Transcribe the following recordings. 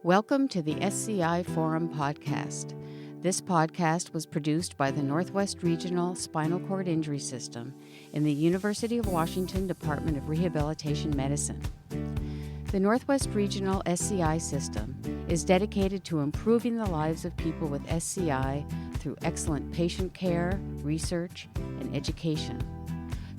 Welcome to the SCI Forum podcast. This podcast was produced by the Northwest Regional Spinal Cord Injury System in the University of Washington Department of Rehabilitation Medicine. The Northwest Regional SCI system is dedicated to improving the lives of people with SCI through excellent patient care, research, and education.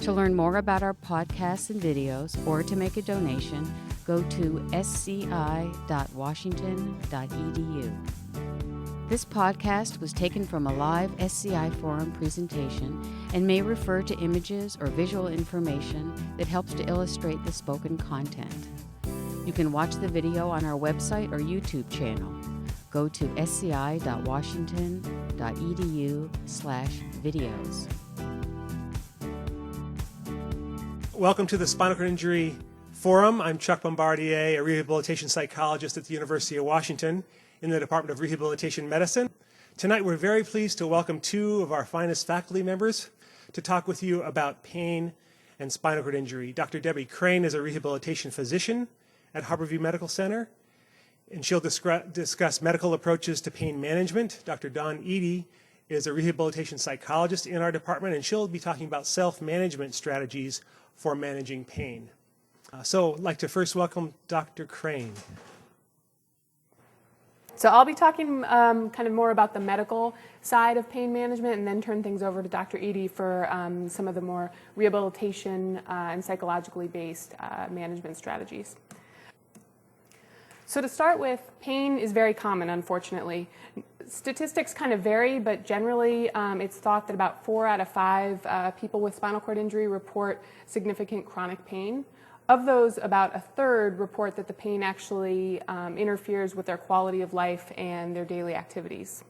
To learn more about our podcasts and videos or to make a donation, go to sci.washington.edu. This podcast was taken from a live SCI Forum presentation and may refer to images or visual information that helps to illustrate the spoken content. You can watch the video on our website or YouTube channel. Go to sci.washington.edu/videos. Welcome to the Spinal Cord Injury Forum. I'm Chuck Bombardier, a rehabilitation psychologist at the University of Washington in the Department of Rehabilitation Medicine. Tonight we're very pleased to welcome two of our finest faculty members to talk with you about pain and spinal cord injury. Dr. Debbie Crane is a rehabilitation physician at Harborview Medical Center, and she'll discuss medical approaches to pain management. Dr. Dawn Eady is a rehabilitation psychologist in our department, and she'll be talking about self-management strategies for managing pain. So I'd like to first welcome Dr. Crane. So I'll be talking kind of more about the medical side of pain management and then turn things over to Dr. Eady for some of the more rehabilitation and psychologically based management strategies. So to start with, pain is very common, unfortunately. Statistics kind of vary, but generally it's thought that about 4 out of 5 people with spinal cord injury report significant chronic pain. Of those, about a third report that the pain actually interferes with their quality of life and their daily activities.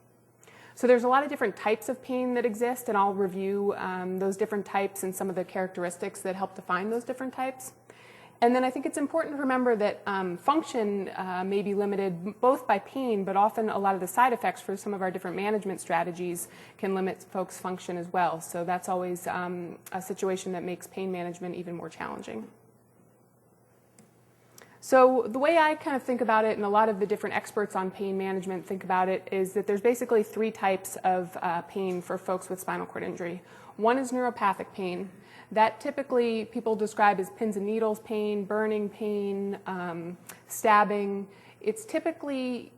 So there's a lot of different types of pain that exist, and I'll review those different types and some of the characteristics that help define those different types. And then I think it's important to remember that function may be limited both by pain, but often a lot of the side effects for some of our different management strategies can limit folks' function as well. So that's always a situation that makes pain management even more challenging. So the way I kind of think about it, and a lot of the different experts on pain management think about it, is that there's basically 3 types of pain for folks with spinal cord injury. One is neuropathic pain. That typically people describe as pins and needles pain, burning pain, stabbing. It's typically,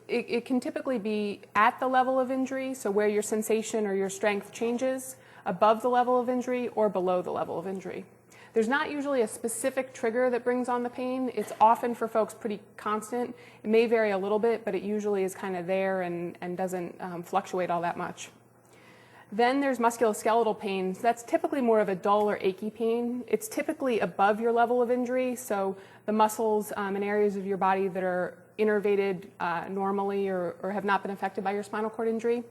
it can typically be at the level of injury, so where your sensation or your strength changes, above the level of injury or below the level of injury. There's not usually a specific trigger that brings on the pain. It's often for folks pretty constant. It may vary a little bit, but it usually is kind of there and doesn't fluctuate all that much. Then there's musculoskeletal pain. That's typically more of a dull or achy pain. It's typically above your level of injury, so the muscles and areas of your body that are innervated normally or have not been affected by your spinal cord injury.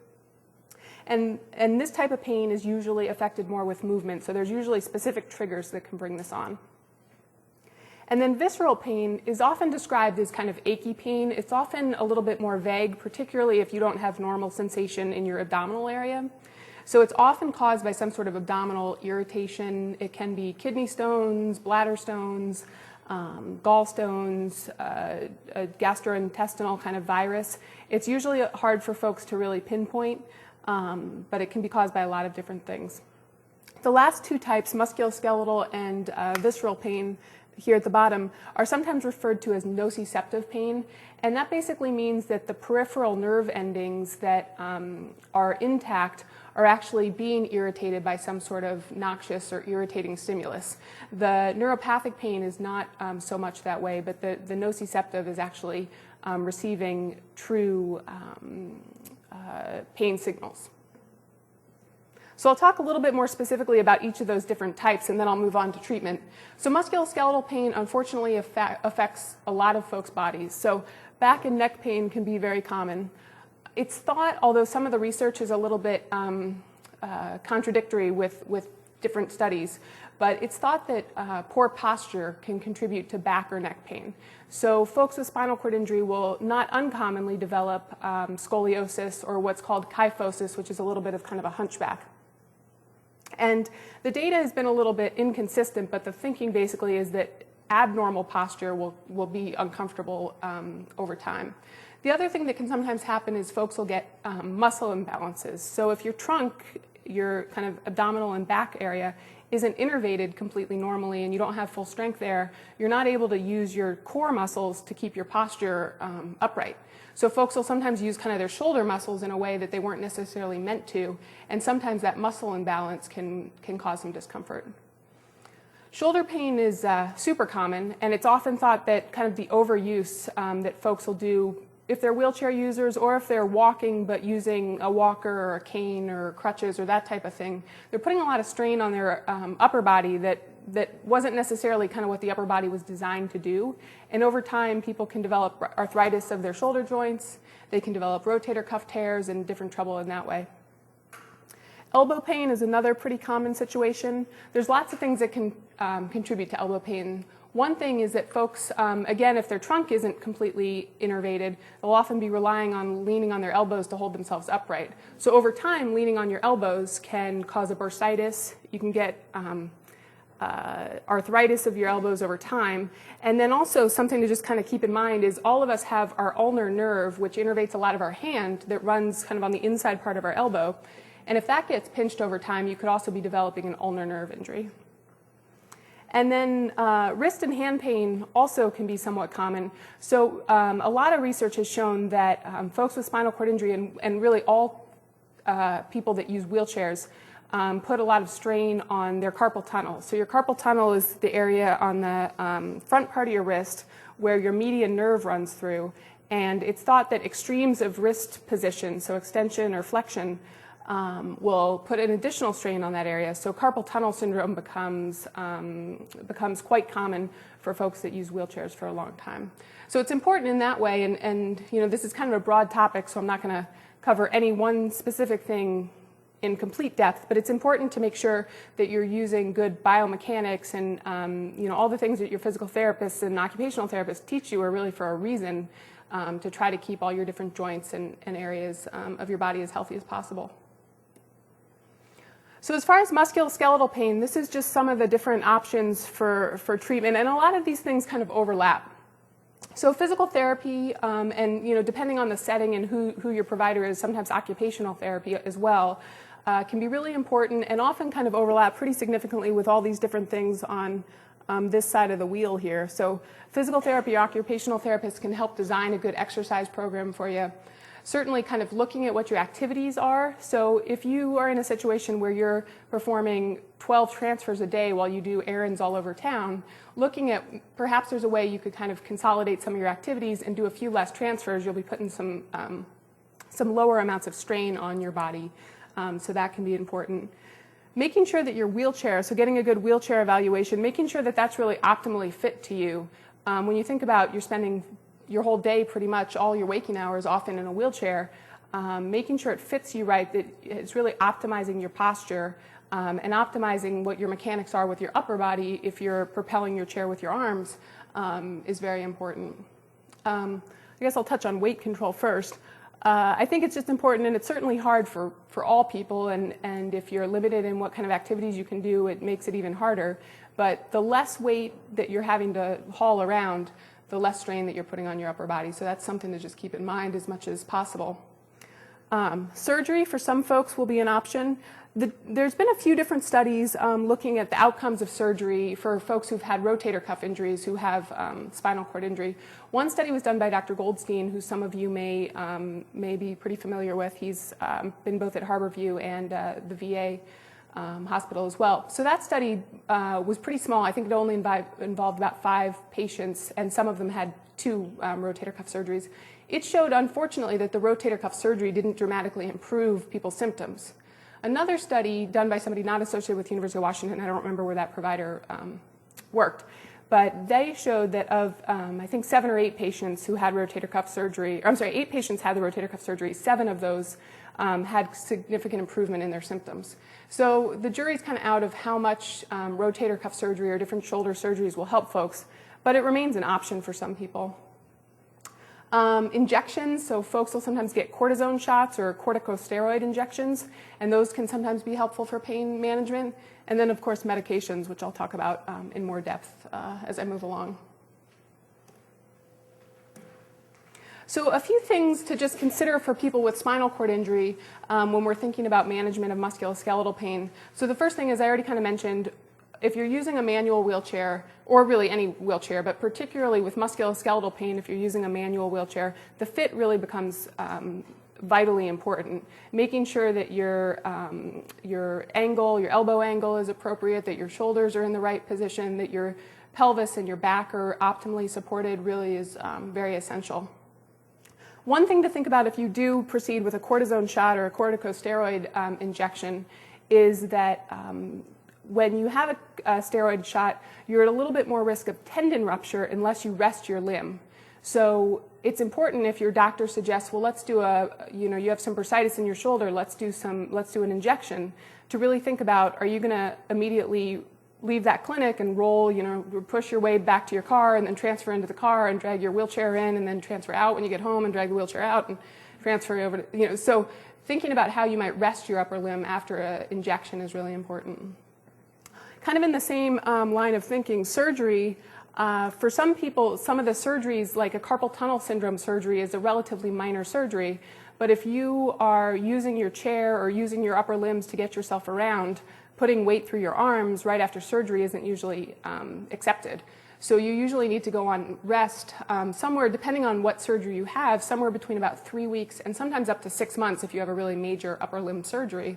And this type of pain is usually affected more with movement, so there's usually specific triggers that can bring this on. And then visceral pain is often described as kind of achy pain. It's often a little bit more vague, particularly if you don't have normal sensation in your abdominal area. So it's often caused by some sort of abdominal irritation. It can be kidney stones, bladder stones, gallstones, a gastrointestinal kind of virus. It's usually hard for folks to really pinpoint. But it can be caused by a lot of different things. The last 2 types, musculoskeletal and visceral pain, here at the bottom, are sometimes referred to as nociceptive pain, and that basically means that the peripheral nerve endings that are intact are actually being irritated by some sort of noxious or irritating stimulus. The neuropathic pain is not so much that way, but the nociceptive is actually receiving true pain signals. So I'll talk a little bit more specifically about each of those different types, and then I'll move on to treatment. So musculoskeletal pain, unfortunately, affects a lot of folks' bodies. So back and neck pain can be very common. It's thought, although some of the research is a little bit contradictory with different studies, but it's thought that poor posture can contribute to back or neck pain. So folks with spinal cord injury will not uncommonly develop scoliosis or what's called kyphosis, which is a little bit of kind of a hunchback. And the data has been a little bit inconsistent, but the thinking basically is that abnormal posture will be uncomfortable over time. The other thing that can sometimes happen is folks will get muscle imbalances. So if your trunk, your kind of abdominal and back area, isn't innervated completely normally and you don't have full strength there, you're not able to use your core muscles to keep your posture upright. So folks will sometimes use kind of their shoulder muscles in a way that they weren't necessarily meant to, and sometimes that muscle imbalance can cause some discomfort. Shoulder pain is super common, and it's often thought that kind of the overuse that folks will do if they're wheelchair users or if they're walking but using a walker or a cane or crutches or that type of thing, they're putting a lot of strain on their upper body that wasn't necessarily kind of what the upper body was designed to do. And over time, people can develop arthritis of their shoulder joints, they can develop rotator cuff tears and different trouble in that way. Elbow pain is another pretty common situation. There's lots of things that can contribute to elbow pain. One thing is that folks, again, if their trunk isn't completely innervated, they'll often be relying on leaning on their elbows to hold themselves upright. So over time, leaning on your elbows can cause a bursitis. You can get arthritis of your elbows over time. And then also something to just kind of keep in mind is all of us have our ulnar nerve, which innervates a lot of our hand, that runs kind of on the inside part of our elbow. And if that gets pinched over time, you could also be developing an ulnar nerve injury. And then wrist and hand pain also can be somewhat common. So a lot of research has shown that folks with spinal cord injury and really all people that use wheelchairs put a lot of strain on their carpal tunnel. So your carpal tunnel is the area on the front part of your wrist where your median nerve runs through. And it's thought that extremes of wrist position, so extension or flexion, will put an additional strain on that area. So carpal tunnel syndrome becomes quite common for folks that use wheelchairs for a long time. So it's important in that way, and you know, this is kind of a broad topic, so I'm not going to cover any one specific thing in complete depth, but it's important to make sure that you're using good biomechanics and you know, all the things that your physical therapists and occupational therapists teach you are really for a reason, to try to keep all your different joints and areas of your body as healthy as possible. So as far as musculoskeletal pain, this is just some of the different options for treatment, and a lot of these things kind of overlap. So physical therapy, and you know, depending on the setting and who your provider is, sometimes occupational therapy as well, can be really important and often kind of overlap pretty significantly with all these different things on this side of the wheel here. So physical therapy, occupational therapists can help design a good exercise program for you. Certainly kind of looking at what your activities are. So if you are in a situation where you're performing 12 transfers a day while you do errands all over town, looking at perhaps there's a way you could kind of consolidate some of your activities and do a few less transfers. You'll be putting some lower amounts of strain on your body. So that can be important. Making sure that your wheelchair, so getting a good wheelchair evaluation, making sure that that's really optimally fit to you. When you think about you're spending your whole day, pretty much all your waking hours, often in a wheelchair, making sure it fits you right, that it's really optimizing your posture and optimizing what your mechanics are with your upper body if you're propelling your chair with your arms is very important. I guess I'll touch on weight control first. I think it's just important, and it's certainly hard for all people, and if you're limited in what kind of activities you can do, it makes it even harder. But the less weight that you're having to haul around, the less strain that you're putting on your upper body. So that's something to just keep in mind as much as possible. Surgery for some folks will be an option. There's been a few different studies looking at the outcomes of surgery for folks who've had rotator cuff injuries, who have spinal cord injury. One study was done by Dr. Goldstein, who some of you may be pretty familiar with. He's been both at Harborview and the VA hospital as well. So that study was pretty small. I think it only involved about 5 patients, and some of them had 2 rotator cuff surgeries. It showed, unfortunately, that the rotator cuff surgery didn't dramatically improve people's symptoms. Another study done by somebody not associated with the University of Washington, I don't remember where that provider worked, but they showed that of, I think, 7 or 8 patients who had rotator cuff surgery, or I'm sorry, 8 patients had the rotator cuff surgery, 7 of those had significant improvement in their symptoms. So the jury's kind of out of how much rotator cuff surgery or different shoulder surgeries will help folks, but it remains an option for some people. Injections, so folks will sometimes get cortisone shots or corticosteroid injections, and those can sometimes be helpful for pain management. And then, of course, medications, which I'll talk about in more depth as I move along. So a few things to just consider for people with spinal cord injury when we're thinking about management of musculoskeletal pain. So the first thing is, I already kind of mentioned, if you're using a manual wheelchair, or really any wheelchair, but particularly with musculoskeletal pain, if you're using a manual wheelchair, the fit really becomes vitally important. Making sure that your angle, your elbow angle is appropriate, that your shoulders are in the right position, that your pelvis and your back are optimally supported really is very essential. One thing to think about if you do proceed with a cortisone shot or a corticosteroid injection is that when you have a steroid shot, you're at a little bit more risk of tendon rupture unless you rest your limb. So it's important if your doctor suggests, well, let's do you have some bursitis in your shoulder, let's do an injection, to really think about, are you going to immediately leave that clinic and roll, push your way back to your car and then transfer into the car and drag your wheelchair in and then transfer out when you get home and drag the wheelchair out and transfer over to, so thinking about how you might rest your upper limb after an injection is really important. Kind of in the same line of thinking, surgery, for some people, some of the surgeries, like a carpal tunnel syndrome surgery, is a relatively minor surgery. But if you are using your chair or using your upper limbs to get yourself around, putting weight through your arms right after surgery isn't usually accepted. So you usually need to go on rest somewhere, depending on what surgery you have, somewhere between about 3 weeks and sometimes up to 6 months if you have a really major upper limb surgery.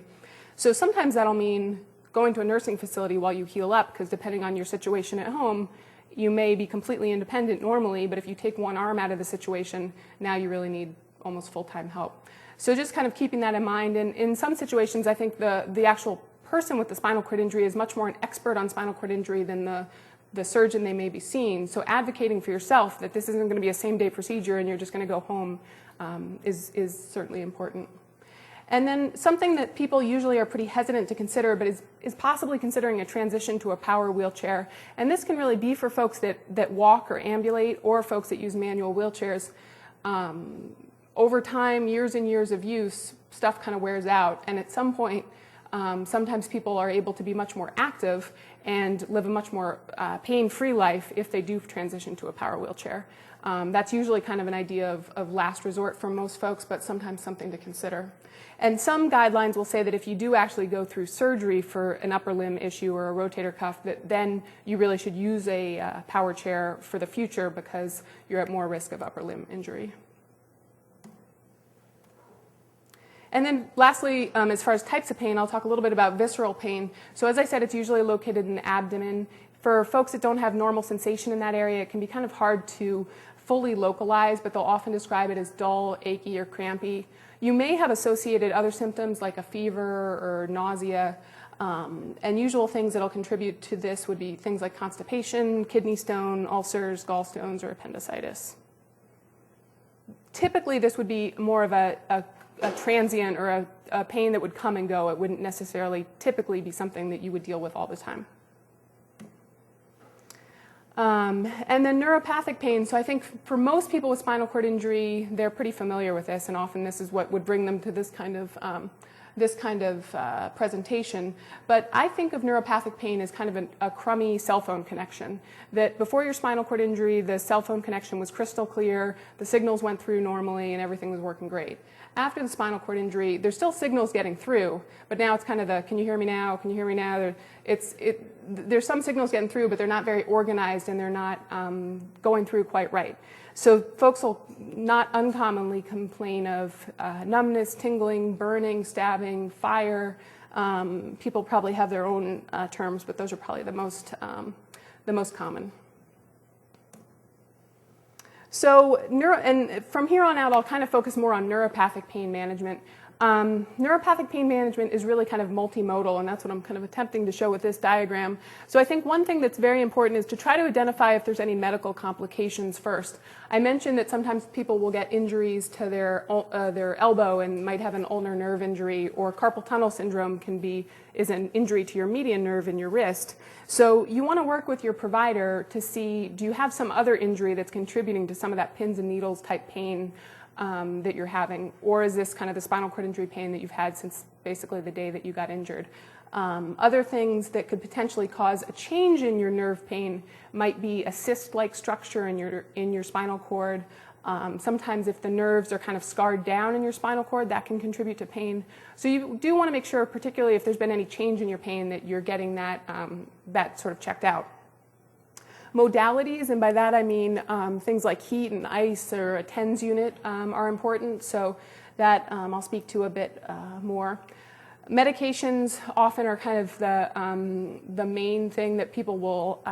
So sometimes that'll mean going to a nursing facility while you heal up, because depending on your situation at home, you may be completely independent normally, but if you take one arm out of the situation, now you really need almost full-time help. So just kind of keeping that in mind. And in some situations, I think the actual person with the spinal cord injury is much more an expert on spinal cord injury than the surgeon they may be seeing. So advocating for yourself that this isn't going to be a same-day procedure and you're just going to go home is certainly important. And then something that people usually are pretty hesitant to consider, but is possibly considering a transition to a power wheelchair. And this can really be for folks that walk or ambulate, or folks that use manual wheelchairs. Over time, years and years of use, stuff kind of wears out. And at some point, sometimes people are able to be much more active and live a much more pain-free life if they do transition to a power wheelchair. That's usually kind of an idea of last resort for most folks, but sometimes something to consider. And some guidelines will say that if you do actually go through surgery for an upper limb issue or a rotator cuff, that then you really should use a power chair for the future because you're at more risk of upper limb injury. And then lastly, as far as types of pain, I'll talk a little bit about visceral pain. So as I said, it's usually located in the abdomen. For folks that don't have normal sensation in that area, it can be kind of hard to fully localize, but they'll often describe it as dull, achy, or crampy. You may have associated other symptoms like a fever or nausea, and usual things that will contribute to this would be things like constipation, kidney stone, ulcers, gallstones, or appendicitis. Typically, this would be more of a transient or a pain that would come and go. It wouldn't necessarily typically be something that you would deal with all the time. And then neuropathic pain. So I think for most people with spinal cord injury, they're pretty familiar with this, and often this is what would bring them to this kind of presentation. But I think of neuropathic pain as kind of a crummy cell phone connection. That before your spinal cord injury, the cell phone connection was crystal clear, the signals went through normally, and everything was working great. After the spinal cord injury, there's still signals getting through, but now it's kind of the, can you hear me now? Can you hear me now? There's some signals getting through, but they're not very organized and they're not going through quite right. So folks will not uncommonly complain of numbness, tingling, burning, stabbing, fire. People probably have their own terms, but those are probably the most common. So, and from here on out, I'll kind of focus more on neuropathic pain management. Neuropathic pain management is really kind of multimodal, and that's what I'm kind of attempting to show with this diagram. So I think one thing that's very important is to try to identify if there's any medical complications first. I mentioned that sometimes people will get injuries to their elbow and might have an ulnar nerve injury, or carpal tunnel syndrome is an injury to your median nerve in your wrist. So you want to work with your provider to see, do you have some other injury that's contributing to some of that pins and needles type pain that you're having, or is this kind of the spinal cord injury pain that you've had since basically the day that you got injured? Other things that could potentially cause a change in your nerve pain might be a cyst-like structure in your spinal cord. Sometimes if the nerves are kind of scarred down in your spinal cord, that can contribute to pain. So you do want to make sure, particularly if there's been any change in your pain, that you're getting that sort of checked out. Modalities, and by that I mean things like heat and ice or a TENS unit are important, so that I'll speak to a bit more. Medications often are kind of the main thing that people will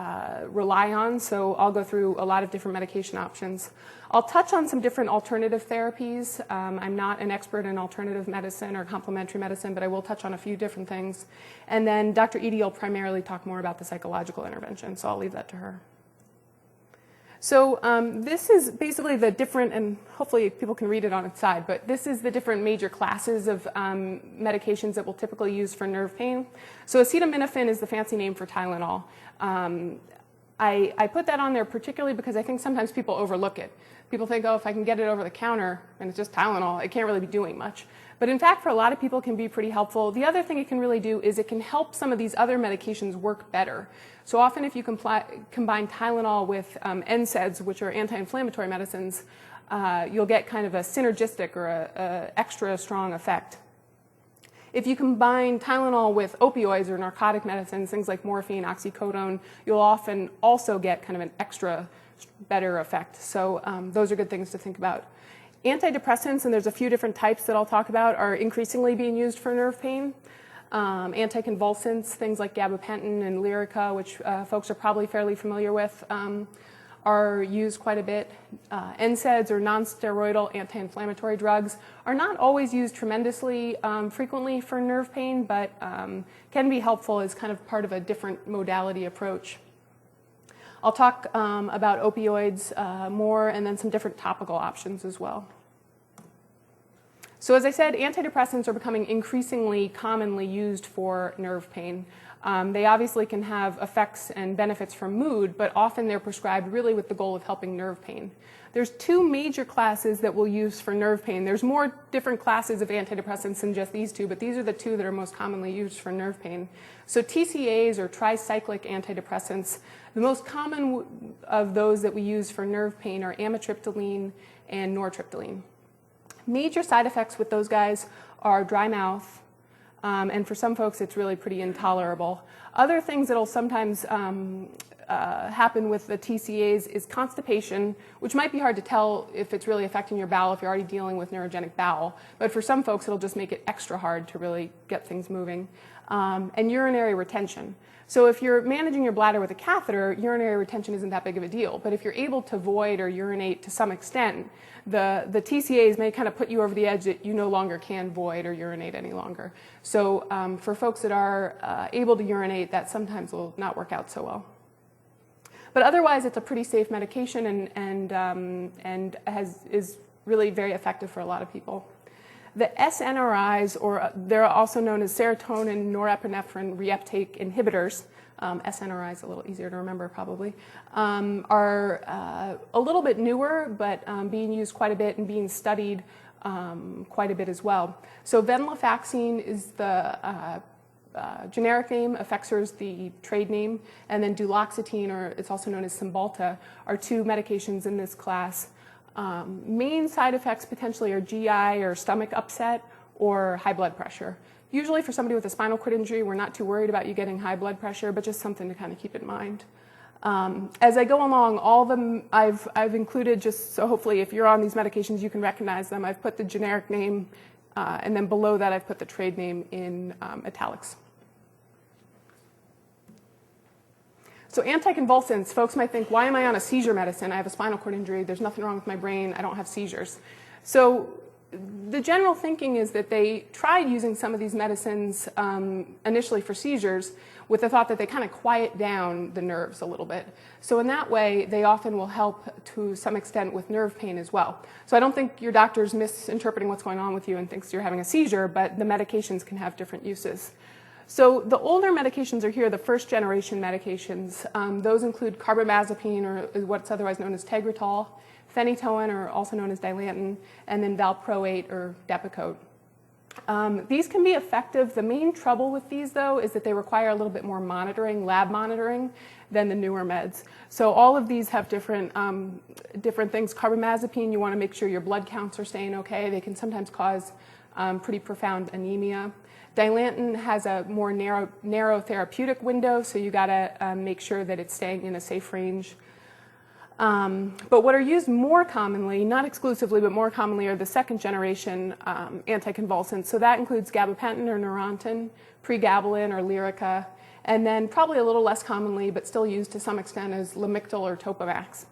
rely on, so I'll go through a lot of different medication options. I'll touch on some different alternative therapies. I'm not an expert in alternative medicine or complementary medicine, but I will touch on a few different things. And then Dr. Edie will primarily talk more about the psychological intervention, so I'll leave that to her. So this is basically the different, and hopefully people can read it on its side, but this is the different major classes of medications that we'll typically use for nerve pain. So acetaminophen is the fancy name for Tylenol. I put that on there particularly because I think sometimes people overlook it. People think, oh, if I can get it over the counter and it's just Tylenol, it can't really be doing much. But in fact, for a lot of people, it can be pretty helpful. The other thing it can really do is it can help some of these other medications work better. So often if you combine Tylenol with NSAIDs, which are anti-inflammatory medicines, you'll get kind of a synergistic or a extra strong effect. If you combine Tylenol with opioids or narcotic medicines, things like morphine, oxycodone, you'll often also get kind of an extra better effect. So those are good things to think about. Antidepressants, and there's a few different types that I'll talk about, are increasingly being used for nerve pain. Anticonvulsants, things like gabapentin and Lyrica, which folks are probably fairly familiar with, are used quite a bit. NSAIDs, or non-steroidal anti-inflammatory drugs, are not always used tremendously frequently for nerve pain, but can be helpful as kind of part of a different modality approach. I'll talk about opioids more, and then some different topical options as well. So as I said, antidepressants are becoming increasingly commonly used for nerve pain. They obviously can have effects and benefits from mood, but often they're prescribed really with the goal of helping nerve pain. There's two major classes that we'll use for nerve pain. There's more different classes of antidepressants than just these two, but these are the two that are most commonly used for nerve pain. So TCAs, or tricyclic antidepressants, the most common of those that we use for nerve pain are amitriptyline and nortriptyline. Major side effects with those guys are dry mouth, and for some folks it's really pretty intolerable. Other things that'll sometimes happen with the TCAs is constipation, which might be hard to tell if it's really affecting your bowel if you're already dealing with neurogenic bowel, but for some folks it'll just make it extra hard to really get things moving. And urinary retention. So if you're managing your bladder with a catheter, urinary retention isn't that big of a deal. But if you're able to void or urinate to some extent, the TCAs may kind of put you over the edge that you no longer can void or urinate any longer. So for folks that are able to urinate, that sometimes will not work out so well. But otherwise, it's a pretty safe medication and is really very effective for a lot of people. The SNRIs, or they're also known as serotonin norepinephrine reuptake inhibitors, SNRIs, a little easier to remember probably, are a little bit newer, but being used quite a bit and being studied quite a bit as well. So venlafaxine is the generic name, Effexor is the trade name, and then duloxetine, or it's also known as Cymbalta, are two medications in this class. Main side effects potentially are GI or stomach upset or high blood pressure. Usually for somebody with a spinal cord injury, we're not too worried about you getting high blood pressure, but just something to kind of keep in mind. As I go along, all of them I've included, just so hopefully if you're on these medications you can recognize them. I've put the generic name, and then below that I've put the trade name in italics. So anticonvulsants, folks might think, why am I on a seizure medicine? I have a spinal cord injury. There's nothing wrong with my brain. I don't have seizures. So the general thinking is that they tried using some of these medicines initially for seizures with the thought that they kind of quiet down the nerves a little bit. So in that way, they often will help to some extent with nerve pain as well. So I don't think your doctor's misinterpreting what's going on with you and thinks you're having a seizure, but the medications can have different uses. So the older medications are here, the first generation medications. Those include carbamazepine, or what's otherwise known as Tegretol, phenytoin, or also known as Dilantin, and then valproate or Depakote. These can be effective. The main trouble with these, though, is that they require a little bit more monitoring, lab monitoring, than the newer meds. So all of these have different things. Carbamazepine, you want to make sure your blood counts are staying okay. They can sometimes cause pretty profound anemia. Dilantin has a more narrow therapeutic window, so you got to make sure that it's staying in a safe range. But what are used more commonly, not exclusively, but more commonly, are the second generation anticonvulsants. So that includes gabapentin or Neurontin, pregabalin or Lyrica, and then probably a little less commonly, but still used to some extent, is Lamictal or Topamax.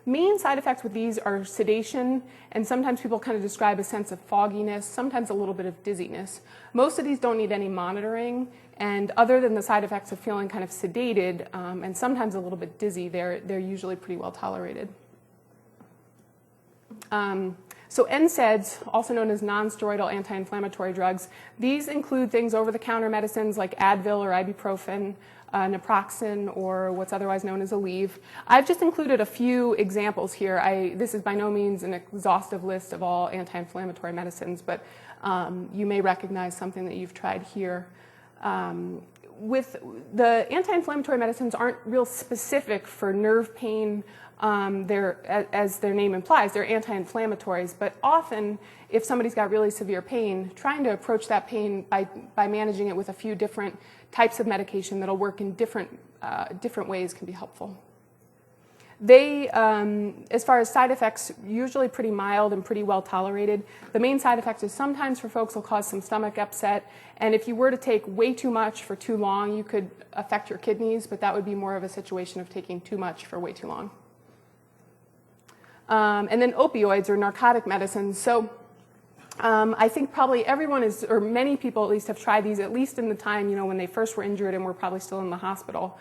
Main side effects with these are sedation, and sometimes people kind of describe a sense of fogginess, sometimes a little bit of dizziness. Most of these don't need any monitoring, and other than the side effects of feeling kind of sedated and sometimes a little bit dizzy, they're usually pretty well tolerated. So NSAIDs, also known as non-steroidal anti-inflammatory drugs, these include things over-the-counter medicines like Advil or ibuprofen, naproxen, or what's otherwise known as Aleve. I've just included a few examples here. This is by no means an exhaustive list of all anti-inflammatory medicines, but you may recognize something that you've tried here. With the anti-inflammatory medicines aren't real specific for nerve pain. As their name implies, they're anti-inflammatories, but often if somebody's got really severe pain, trying to approach that pain by managing it with a few different types of medication that'll work in different ways can be helpful. They, as far as side effects, usually pretty mild and pretty well tolerated. The main side effect is sometimes for folks will cause some stomach upset, and if you were to take way too much for too long, you could affect your kidneys, but that would be more of a situation of taking too much for way too long. And then opioids, or narcotic medicines. So I think probably everyone is, or many people at least, have tried these at least in the time, when they first were injured and were probably still in the hospital.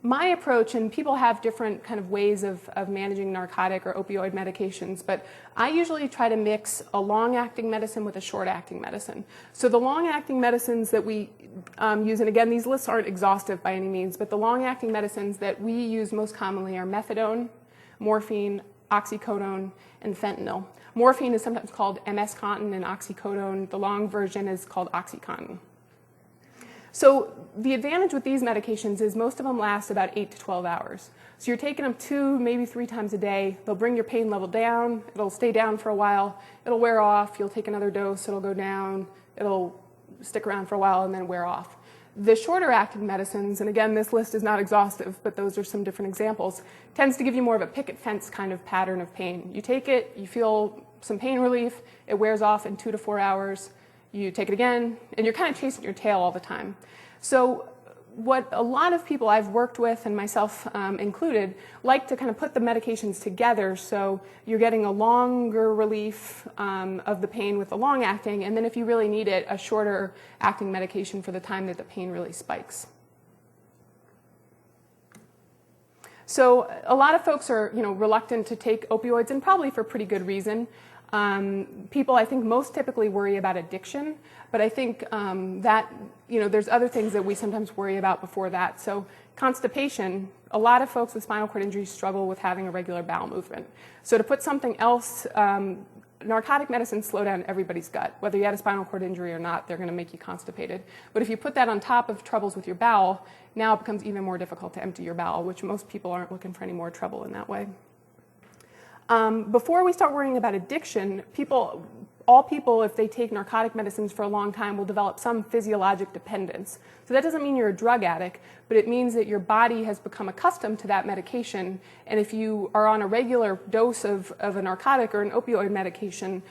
My approach, and people have different kind of ways of managing narcotic or opioid medications, but I usually try to mix a long-acting medicine with a short-acting medicine. So the long-acting medicines that we use, and again, these lists aren't exhaustive by any means, but the long-acting medicines that we use most commonly are methadone, morphine, oxycodone, and fentanyl. Morphine is sometimes called MS-Contin, and oxycodone, the long version, is called OxyContin. So the advantage with these medications is most of them last about 8 to 12 hours. So you're taking them 2, maybe 3 times a day. They'll bring your pain level down. It'll stay down for a while. It'll wear off. You'll take another dose. It'll go down. It'll stick around for a while and then wear off. The shorter acting medicines, and again, this list is not exhaustive, but those are some different examples, tends to give you more of a picket fence kind of pattern of pain. You take it, you feel some pain relief, it wears off in 2 to 4 hours, you take it again, and you're kind of chasing your tail all the time. So what a lot of people I've worked with, and myself included, like to kind of put the medications together so you're getting a longer relief of the pain with the long acting, and then if you really need it, a shorter acting medication for the time that the pain really spikes. So a lot of folks are reluctant to take opioids, and probably for pretty good reason. People, I think, most typically worry about addiction, but I think that there's other things that we sometimes worry about before that. So constipation, a lot of folks with spinal cord injury struggle with having a regular bowel movement. So to put something else, narcotic medicines slow down everybody's gut. Whether you had a spinal cord injury or not, they're going to make you constipated. But if you put that on top of troubles with your bowel, now it becomes even more difficult to empty your bowel, which most people aren't looking for any more trouble in that way. Before we start worrying about addiction, all people, if they take narcotic medicines for a long time, will develop some physiologic dependence. So that doesn't mean you're a drug addict, but it means that your body has become accustomed to that medication, and if you are on a regular dose of a narcotic or an opioid medication,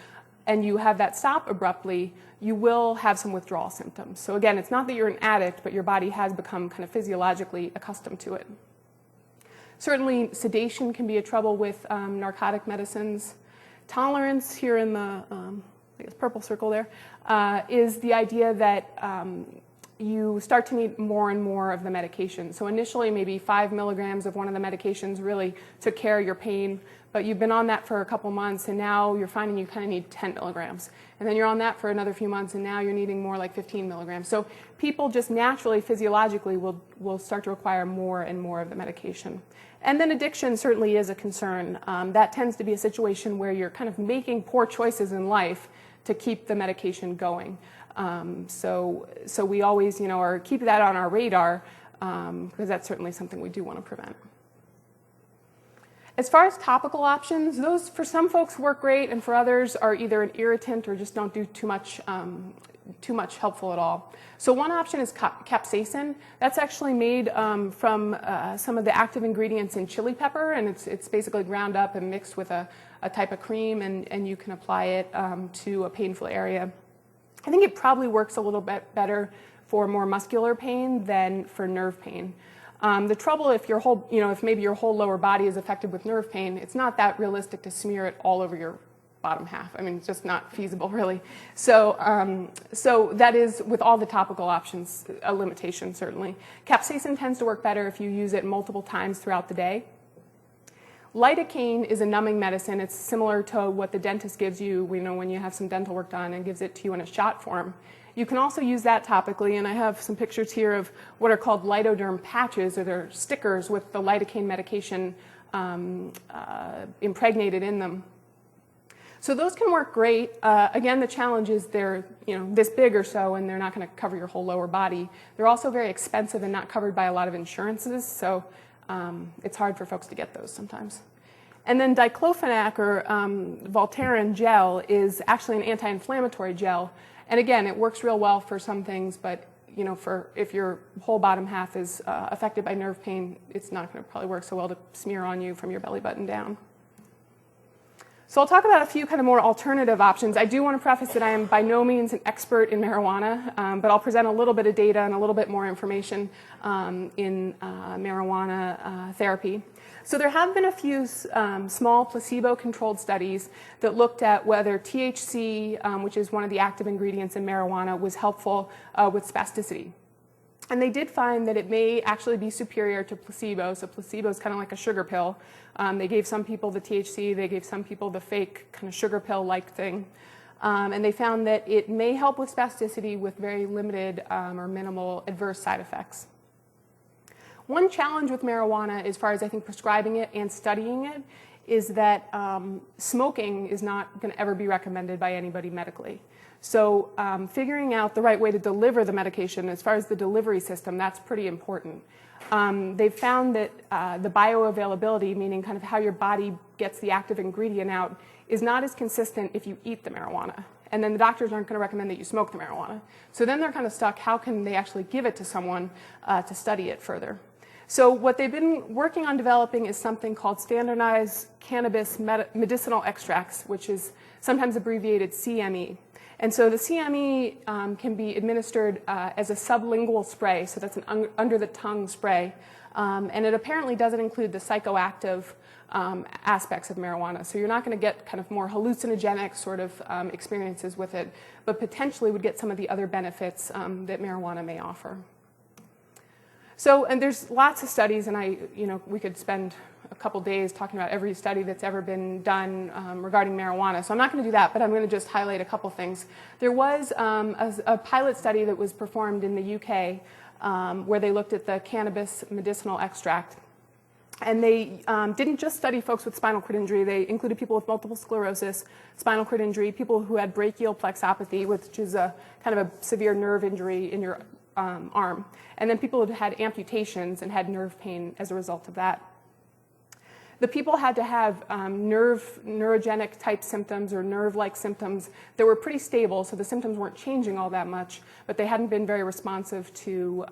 and you have that stop abruptly, you will have some withdrawal symptoms. So again, it's not that you're an addict, but your body has become kind of physiologically accustomed to it. Certainly, sedation can be a trouble with narcotic medicines. tolerance here in the I guess purple circle there is the idea that you start to need more and more of the medication. So initially maybe 5 milligrams of one of the medications really took care of your pain, but you've been on that for a couple months and now you're finding you kind of need 10 milligrams. And then you're on that for another few months and now you're needing more like 15 milligrams. So people just naturally, physiologically will start to require more and more of the medication. And then addiction certainly is a concern. That tends to be a situation where you're kind of making poor choices in life to keep the medication going. So we always, or keep that on our radar because that's certainly something we do want to prevent. As far as topical options, those for some folks work great, and for others are either an irritant or just don't do too much helpful at all. So one option is capsaicin. That's actually made from some of the active ingredients in chili pepper, and it's basically ground up and mixed with a type of cream, and you can apply it to a painful area. I think it probably works a little bit better for more muscular pain than for nerve pain. The trouble if your whole, if maybe your whole lower body is affected with nerve pain, it's not that realistic to smear it all over your bottom half. I mean, it's just not feasible, really. So that is, with all the topical options, a limitation, certainly. Capsaicin tends to work better if you use it multiple times throughout the day. Lidocaine is a numbing medicine. It's similar to what the dentist gives you, when you have some dental work done, and gives it to you in a shot form. You can also use that topically, and I have some pictures here of what are called lidoderm patches, or they're stickers with the lidocaine medication impregnated in them. So those can work great. Again, the challenge is they're this big or so, and they're not going to cover your whole lower body. They're also very expensive and not covered by a lot of insurances, so it's hard for folks to get those sometimes. And then diclofenac, or Voltaren gel, is actually an anti-inflammatory gel. And again, it works real well for some things, but if your whole bottom half is affected by nerve pain, it's not going to probably work so well to smear on you from your belly button down. So I'll talk about a few kind of more alternative options. I do want to preface that I am by no means an expert in marijuana, but I'll present a little bit of data and a little bit more information in marijuana therapy. So there have been a few small placebo-controlled studies that looked at whether THC, which is one of the active ingredients in marijuana, was helpful with spasticity. And they did find that it may actually be superior to placebo. So placebo is kind of like a sugar pill. They gave some people the THC, they gave some people the fake kind of sugar pill-like thing. And they found that it may help with spasticity with very limited or minimal adverse side effects. One challenge with marijuana, as far as I think prescribing it and studying it, is that smoking is not going to ever be recommended by anybody medically. So figuring out the right way to deliver the medication, as far as the delivery system, that's pretty important. They've found that the bioavailability, meaning kind of how your body gets the active ingredient out, is not as consistent if you eat the marijuana. And then the doctors aren't going to recommend that you smoke the marijuana. So then they're kind of stuck. How can they actually give it to someone to study it further? So what they've been working on developing is something called standardized cannabis medicinal extracts, which is sometimes abbreviated CME. And so the CME can be administered as a sublingual spray, so that's an under-the-tongue spray. And it apparently doesn't include the psychoactive aspects of marijuana. So you're not going to get kind of more hallucinogenic sort of experiences with it, but potentially would get some of the other benefits that marijuana may offer. So, and there's lots of studies, and we could spend a couple days talking about every study that's ever been done regarding marijuana. So I'm not going to do that, but I'm going to just highlight a couple things. There was a pilot study that was performed in the UK where they looked at the cannabis medicinal extract. And they didn't just study folks with spinal cord injury. They included people with multiple sclerosis, spinal cord injury, people who had brachial plexopathy, which is a kind of a severe nerve injury in your arm, and then people who had amputations and had nerve pain as a result of that. The people had to have neurogenic type symptoms or nerve-like symptoms that were pretty stable, so the symptoms weren't changing all that much, but they hadn't been very responsive to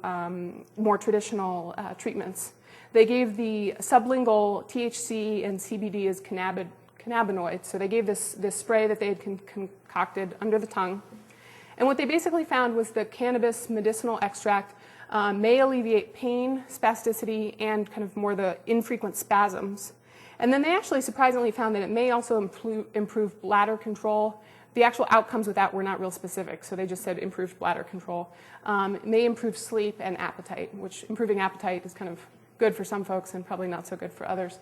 more traditional treatments. They gave the sublingual THC and CBD as cannabinoids, so they gave this spray that they had concocted under the tongue. And what they basically found was the cannabis medicinal extract may alleviate pain, spasticity, and kind of more the infrequent spasms. And then they actually surprisingly found that it may also improve bladder control. The actual outcomes with that were not real specific, so they just said improved bladder control. It may improve sleep and appetite, which improving appetite is kind of good for some folks and probably not so good for others.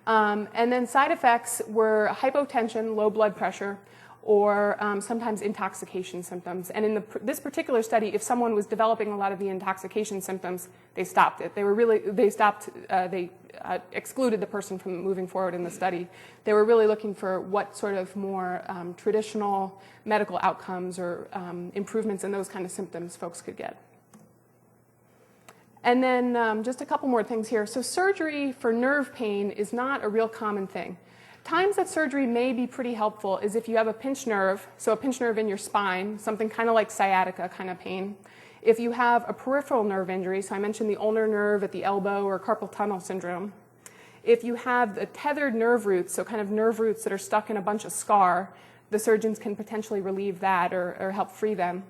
And then side effects were hypotension, low blood pressure, or sometimes intoxication symptoms. And in this particular study, if someone was developing a lot of the intoxication symptoms, they stopped it. They excluded the person from moving forward in the study. They were really looking for what sort of more traditional medical outcomes or improvements in those kind of symptoms folks could get. And then just a couple more things here. So surgery for nerve pain is not a real common thing. Times that surgery may be pretty helpful is if you have a pinched nerve, so a pinched nerve in your spine, something kind of like sciatica kind of pain. If you have a peripheral nerve injury, so I mentioned the ulnar nerve at the elbow or carpal tunnel syndrome. If you have the tethered nerve roots, so kind of nerve roots that are stuck in a bunch of scar, the surgeons can potentially relieve that or help free them.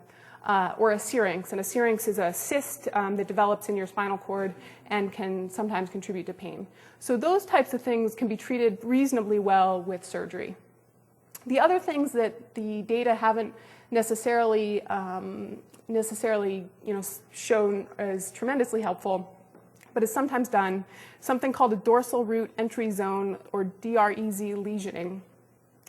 Or a syrinx, and a syrinx is a cyst that develops in your spinal cord and can sometimes contribute to pain. So those types of things can be treated reasonably well with surgery. The other things that the data haven't necessarily shown as tremendously helpful, but is sometimes done, something called a dorsal root entry zone, or DREZ lesioning.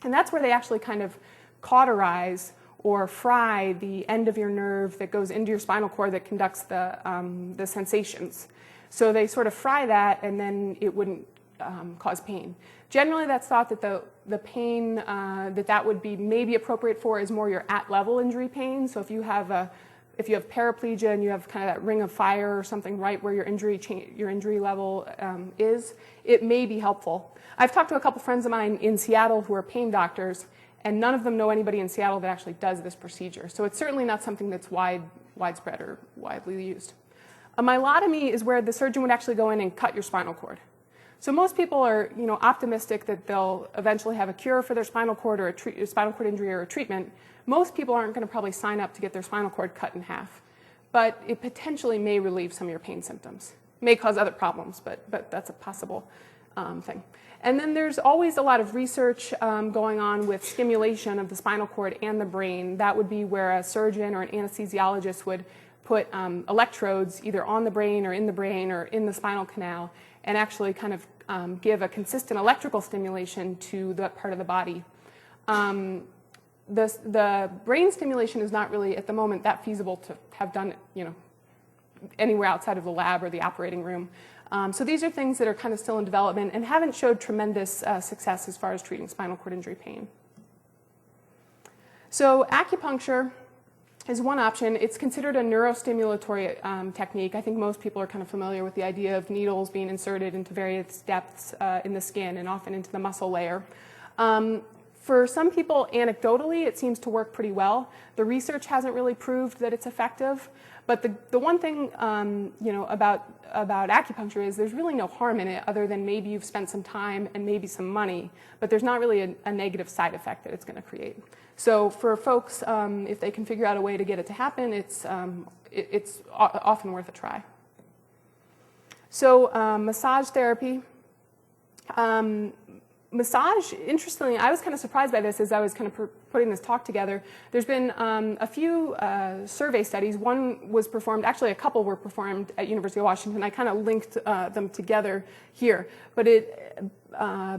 And that's where they actually kind of cauterize or fry the end of your nerve that goes into your spinal cord that conducts the sensations. So they sort of fry that, and then it wouldn't cause pain. Generally, that's thought that the pain that would be maybe appropriate for is more your at-level injury pain. So if you have paraplegia and you have kind of that ring of fire or something right where your injury level is, it may be helpful. I've talked to a couple friends of mine in Seattle who are pain doctors, and none of them know anybody in Seattle that actually does this procedure. So it's certainly not something that's widespread or widely used. A myelotomy is where the surgeon would actually go in and cut your spinal cord. So most people are optimistic that they'll eventually have a cure for their spinal cord or a spinal cord injury or a treatment. Most people aren't going to probably sign up to get their spinal cord cut in half. But it potentially may relieve some of your pain symptoms. It may cause other problems, but that's a possible thing. And then there's always a lot of research going on with stimulation of the spinal cord and the brain. That would be where a surgeon or an anesthesiologist would put electrodes either on the brain or in the spinal canal and actually kind of give a consistent electrical stimulation to that part of the body. The brain stimulation is not really, at the moment, that feasible to have done anywhere outside of the lab or the operating room. So these are things that are kind of still in development and haven't showed tremendous success as far as treating spinal cord injury pain. So acupuncture is one option. It's considered a neurostimulatory technique. I think most people are kind of familiar with the idea of needles being inserted into various depths in the skin and often into the muscle layer. For some people, anecdotally, it seems to work pretty well. The research hasn't really proved that it's effective. But the one thing about acupuncture is there's really no harm in it other than maybe you've spent some time and maybe some money, but there's not really a negative side effect that it's going to create. So for folks, if they can figure out a way to get it to happen, it's often worth a try. So massage therapy. Massage, interestingly, I was kind of surprised by this as I was kind of putting this talk together. There's been a few survey studies. One was performed, actually a couple were performed at University of Washington. I kind of linked them together here. But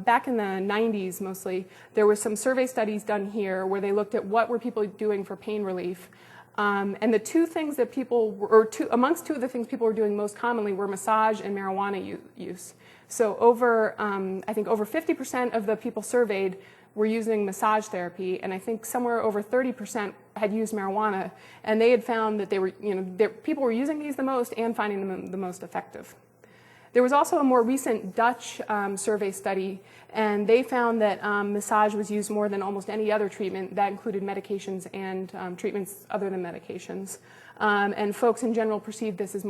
back in the 90s mostly, there were some survey studies done here where they looked at what were people doing for pain relief. And the two things that amongst two of the things people were doing most commonly were massage and marijuana use. So I think over 50% of the people surveyed were using massage therapy, and I think somewhere over 30% had used marijuana, and they had found that people were using these the most and finding them the most effective. There was also a more recent Dutch survey study, and they found that massage was used more than almost any other treatment. That included medications and treatments other than medications. And folks in general perceived this as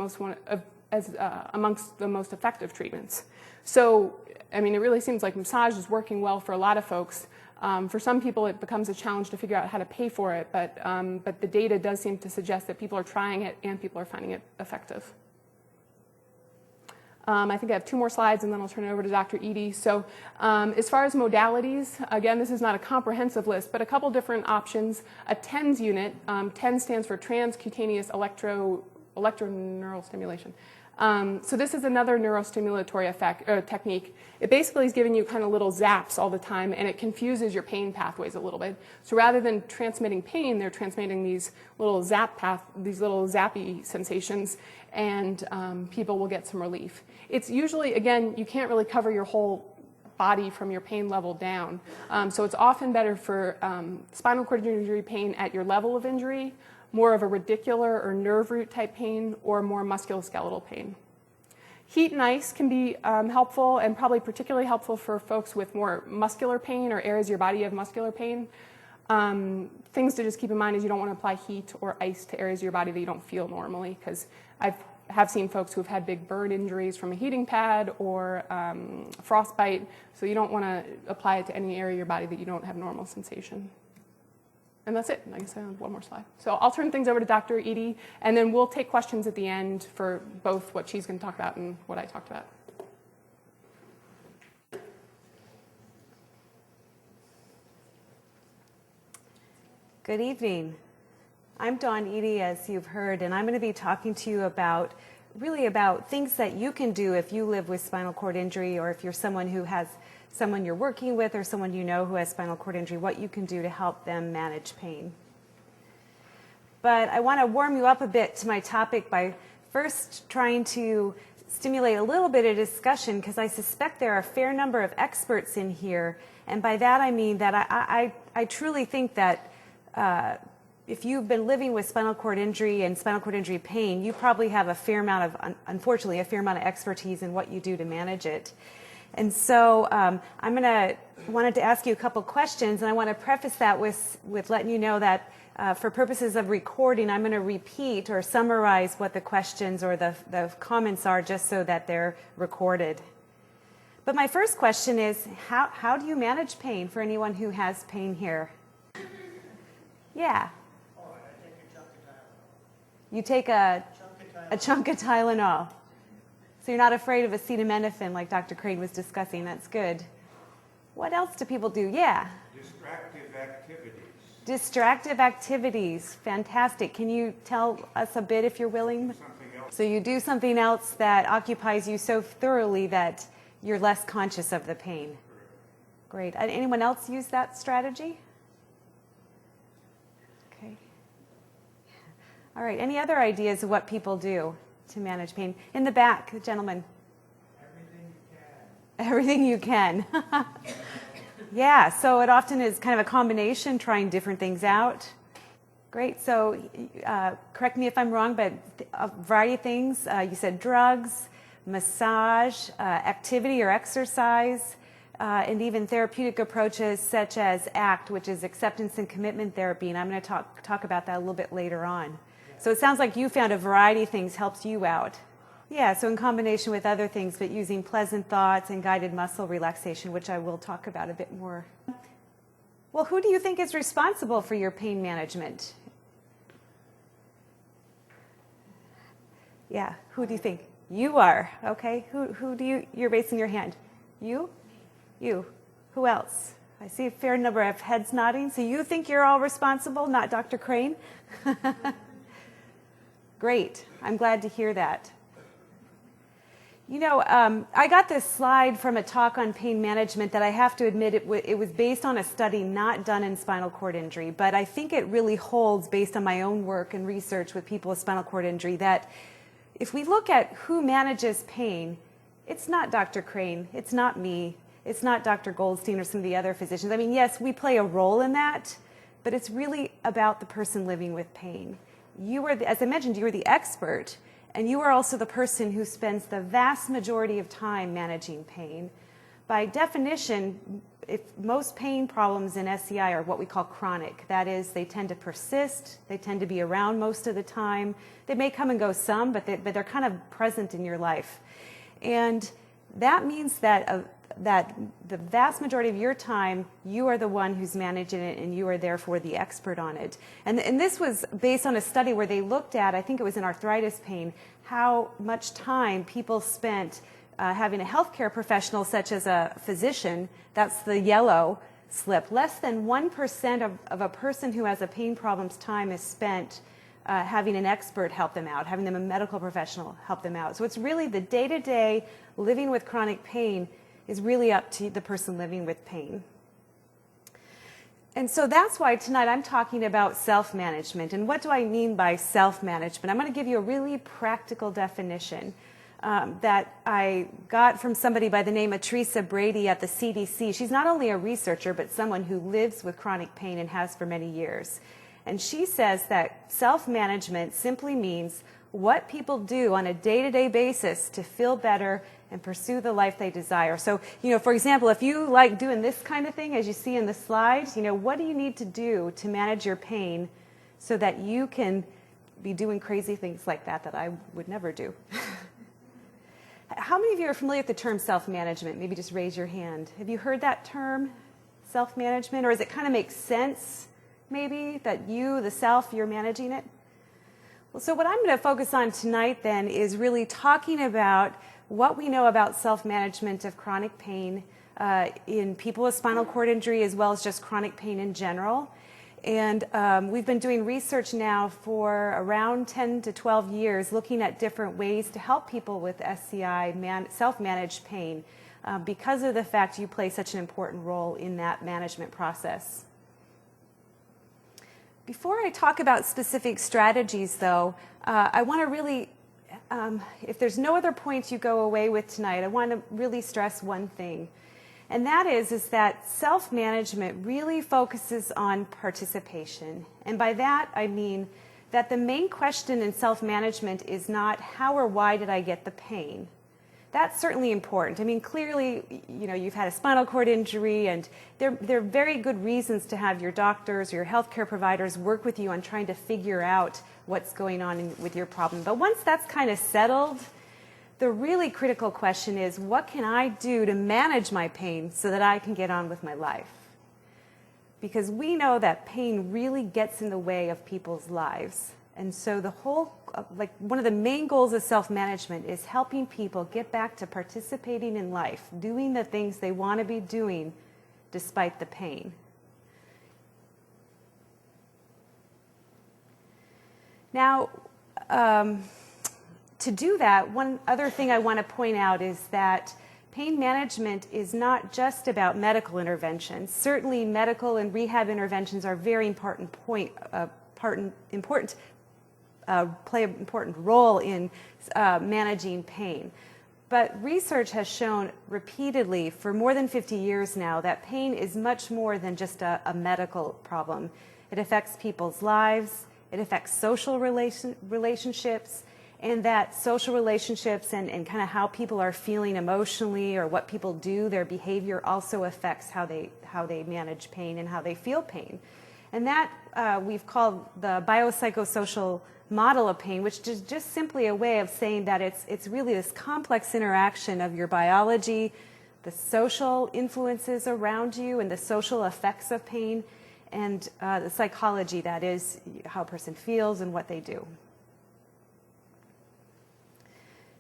amongst the most effective treatments. So, I mean, it really seems like massage is working well for a lot of folks. For some people, it becomes a challenge to figure out how to pay for it, but the data does seem to suggest that people are trying it and people are finding it effective. I think I have 2 more slides and then I'll turn it over to Dr. Edie. So as far as modalities, again, this is not a comprehensive list, but a couple different options. A TENS unit, TENS stands for transcutaneous electroneural stimulation. So this is another neurostimulatory technique. It basically is giving you kind of little zaps all the time, and it confuses your pain pathways a little bit. So rather than transmitting pain, they're transmitting these little zappy sensations, and people will get some relief. It's usually, again, you can't really cover your whole body from your pain level down. So it's often better for spinal cord injury pain at your level of injury, more of a radicular or nerve root type pain, or more musculoskeletal pain. Heat and ice can be helpful, and probably particularly helpful for folks with more muscular pain or areas of your body you have muscular pain. Things to just keep in mind is you don't want to apply heat or ice to areas of your body that you don't feel normally, because I have seen folks who have had big burn injuries from a heating pad or frostbite, so you don't want to apply it to any area of your body that you don't have normal sensation. And that's it. I guess I have 1 more slide. So I'll turn things over to Dr. Edie, and then we'll take questions at the end for both what she's going to talk about and what I talked about. Good evening. I'm Dawn Edie, as you've heard, and I'm going to be talking to you about things that you can do if you live with spinal cord injury, or if you're someone who has someone you're working with or someone you know who has spinal cord injury, what you can do to help them manage pain. But I want to warm you up a bit to my topic by first trying to stimulate a little bit of discussion, because I suspect there are a fair number of experts in here, and by that I mean that I truly think that if you've been living with spinal cord injury and spinal cord injury pain, you probably have a fair amount of, unfortunately, a fair amount of expertise in what you do to manage it. And so wanted to ask you a couple questions, and I want to preface that with letting you know that for purposes of recording, I'm going to repeat or summarize what the questions or the comments are, just so that they're recorded. But my first question is, how do you manage pain for anyone who has pain here? Yeah. Oh, I take a chunk of Tylenol. You take a chunk of Tylenol. So you're not afraid of acetaminophen like Dr. Crane was discussing. That's good. What else do people do? Yeah. Distractive activities. Distractive activities. Fantastic. Can you tell us a bit if you're willing? Something else. So you do something else that occupies you so thoroughly that you're less conscious of the pain. Great. Anyone else use that strategy? Okay. All right. Any other ideas of what people do to manage pain? In the back, the gentleman. Everything you can. Everything you can. Yeah, so it often is kind of a combination, trying different things out. Great, so correct me if I'm wrong, but a variety of things. You said drugs, massage, activity or exercise, and even therapeutic approaches such as ACT, which is acceptance and commitment therapy, and I'm going to talk about that a little bit later on. So it sounds like you found a variety of things helps you out. Yeah, so in combination with other things, but using pleasant thoughts and guided muscle relaxation, which I will talk about a bit more. Well, who do you think is responsible for your pain management? Yeah, who do you think? You are, okay. Who do you're raising your hand? You? You. Who else? I see a fair number of heads nodding. So you think you're all responsible, not Dr. Crane? Great. I'm glad to hear that. You know, I got this slide from a talk on pain management that I have to admit it was based on a study not done in spinal cord injury, but I think it really holds based on my own work and research with people with spinal cord injury that if we look at who manages pain, it's not Dr. Crane, it's not me, it's not Dr. Goldstein or some of the other physicians. I mean, yes, we play a role in that, but it's really about the person living with pain. You are, as I mentioned, you are the expert, and you are also the person who spends the vast majority of time managing pain. By definition, if most pain problems in SCI are what we call chronic. That is, they tend to persist, they tend to be around most of the time. They may come and go some, but they're kind of present in your life. And that means that that the vast majority of your time, you are the one who's managing it and you are therefore the expert on it. And this was based on a study where they looked at, I think it was in arthritis pain, how much time people spent having a healthcare professional such as a physician, that's the yellow slip. Less than 1% of a person who has a pain problem's time is spent having an expert help them out, having them a medical professional help them out. So it's really the day-to-day living with chronic pain is really up to the person living with pain. And so that's why tonight I'm talking about self-management. And what do I mean by self-management? I'm going to give you a really practical definition that I got from somebody by the name of Teresa Brady at the CDC. She's not only a researcher, but someone who lives with chronic pain and has for many years. And she says that self-management simply means what people do on a day-to-day basis to feel better and pursue the life they desire. So, for example, if you like doing this kind of thing, as you see in the slide, what do you need to do to manage your pain so that you can be doing crazy things like that I would never do? How many of you are familiar with the term self-management? Maybe just raise your hand. Have you heard that term, self-management? Or does it kind of make sense, maybe, that you, the self, you're managing it? Well, so what I'm going to focus on tonight then is really talking about what we know about self-management of chronic pain in people with spinal cord injury as well as just chronic pain in general. And we've been doing research now for around 10 to 12 years looking at different ways to help people with SCI self-manage pain because of the fact you play such an important role in that management process. Before I talk about specific strategies, though, I want to really, if there's no other points you go away with tonight, I want to really stress one thing. And that is that self-management really focuses on participation. And by that, I mean that the main question in self-management is not how or why did I get the pain. That's certainly important. I mean, clearly, you've had a spinal cord injury, and there are very good reasons to have your doctors or your healthcare providers work with you on trying to figure out what's going on with your problem. But once that's kind of settled, the really critical question is, what can I do to manage my pain so that I can get on with my life? Because we know that pain really gets in the way of people's lives. And so the whole, one of the main goals of self-management is helping people get back to participating in life, doing the things they want to be doing despite the pain. Now, to do that, one other thing I want to point out is that pain management is not just about medical interventions. Certainly medical and rehab interventions are very important play an important role in managing pain. But research has shown repeatedly for more than 50 years now that pain is much more than just a medical problem. It affects people's lives, it affects social relationships, and that social relationships and kind of how people are feeling emotionally or what people do, their behavior also affects how they manage pain and how they feel pain. And that we've called the biopsychosocial model of pain, which is just simply a way of saying that it's really this complex interaction of your biology, the social influences around you, and the social effects of pain, and the psychology, that is, how a person feels and what they do.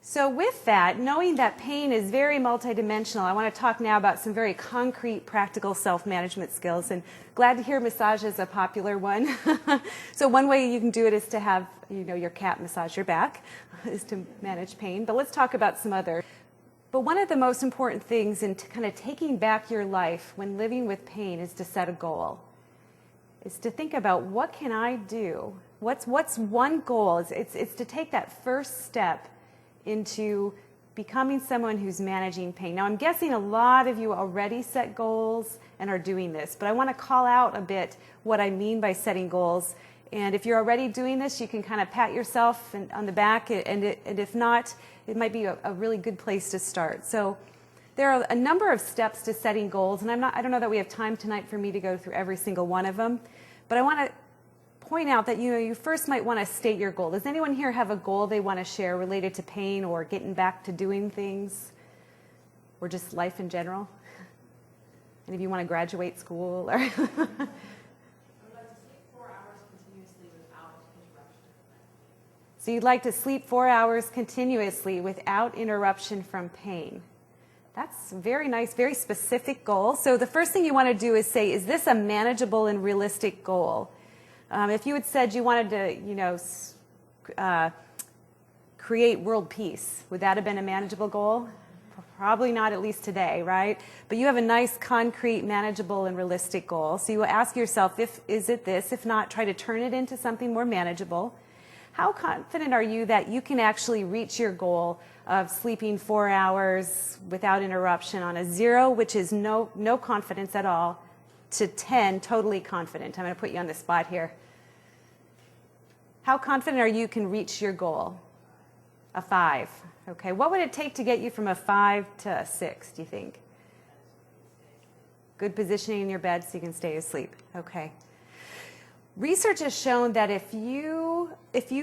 So with that, knowing that pain is very multidimensional, I want to talk now about some very concrete, practical self-management skills. And glad to hear massage is a popular one. So one way you can do it is to have, your cat massage your back, is to manage pain. But let's talk about some other. But one of the most important things in kind of taking back your life when living with pain is to set a goal. Is to think about, what can I do? What's one goal? It's to take that first step into becoming someone who's managing pain. Now, I'm guessing a lot of you already set goals and are doing this, but I want to call out a bit what I mean by setting goals. And if you're already doing this, you can kind of pat yourself on the back, and if not, it might be a really good place to start. So there are a number of steps to setting goals, and I don't know that we have time tonight for me to go through every single one of them, but I want to point out that you first might want to state your goal. Does anyone here have a goal they want to share related to pain or getting back to doing things? or just life in general? Any of you want to graduate school? Or So you'd like to sleep 4 hours continuously without interruption from pain. That's very nice, very specific goal. So the first thing you want to do is say, is this a manageable and realistic goal? If you had said you wanted to, create world peace, would that have been a manageable goal? Probably not, at least today, right? But you have a nice, concrete, manageable, and realistic goal. So you will ask yourself, is it this? If not, try to turn it into something more manageable. How confident are you that you can actually reach your goal of sleeping 4 hours without interruption on a 0, which is no confidence at all, to 10, totally confident? I'm going to put you on the spot here. How confident are you can reach your goal? A 5. Okay, what would it take to get you from a 5 to a 6, do you think? Good positioning in your bed so you can stay asleep. Okay. Research has shown that if you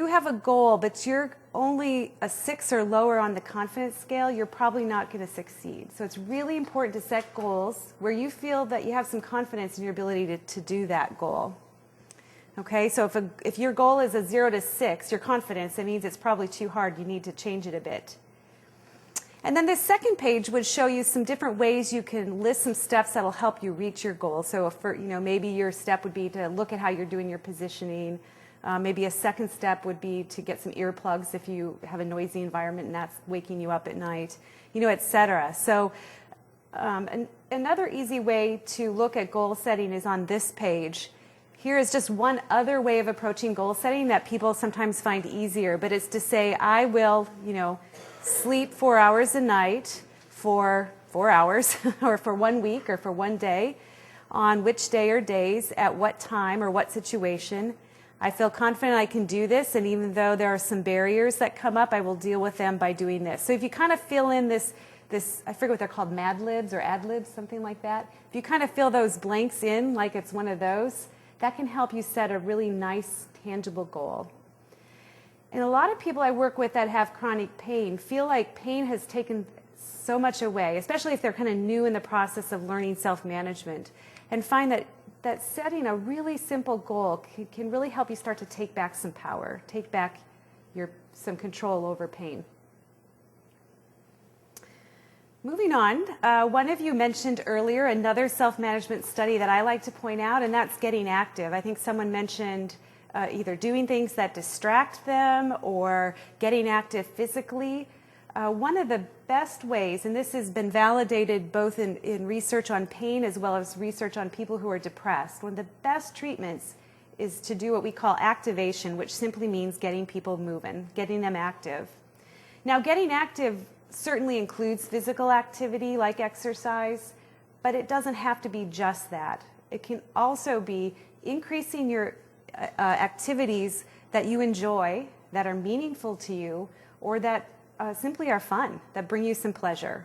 have a goal but you're only a 6 or lower on the confidence scale, you're probably not going to succeed. So it's really important to set goals where you feel that you have some confidence in your ability to do that goal. Okay, so if your goal is a 0 to 6, your confidence, it means it's probably too hard. You need to change it a bit. And then this second page would show you some different ways you can list some steps that will help you reach your goal. So maybe your step would be to look at how you're doing your positioning. Maybe a second step would be to get some earplugs if you have a noisy environment and that's waking you up at night, etc. So another easy way to look at goal setting is on this page. Here is just one other way of approaching goal setting that people sometimes find easier, but it's to say, I will, sleep 4 hours a night for 4 hours, or for 1 week, or for 1 day, on which day or days, at what time, or what situation. I feel confident I can do this, and even though there are some barriers that come up, I will deal with them by doing this. So if you kind of fill in this, I forget what they're called, Mad Libs or Ad Libs, something like that. If you kind of fill those blanks in like it's one of those, that can help you set a really nice, tangible goal. And a lot of people I work with that have chronic pain feel like pain has taken so much away, especially if they're kind of new in the process of learning self-management, and find that setting a really simple goal can really help you start to take back some power, take back some control over pain. Moving on, one of you mentioned earlier another self-management study that I like to point out, and that's getting active. I think someone mentioned either doing things that distract them or getting active physically. One of the best ways, and this has been validated both in research on pain as well as research on people who are depressed, one of the best treatments is to do what we call activation, which simply means getting people moving, getting them active. Now, getting active certainly includes physical activity like exercise, but it doesn't have to be just that. It can also be increasing your activities that you enjoy, that are meaningful to you, or that simply are fun, that bring you some pleasure.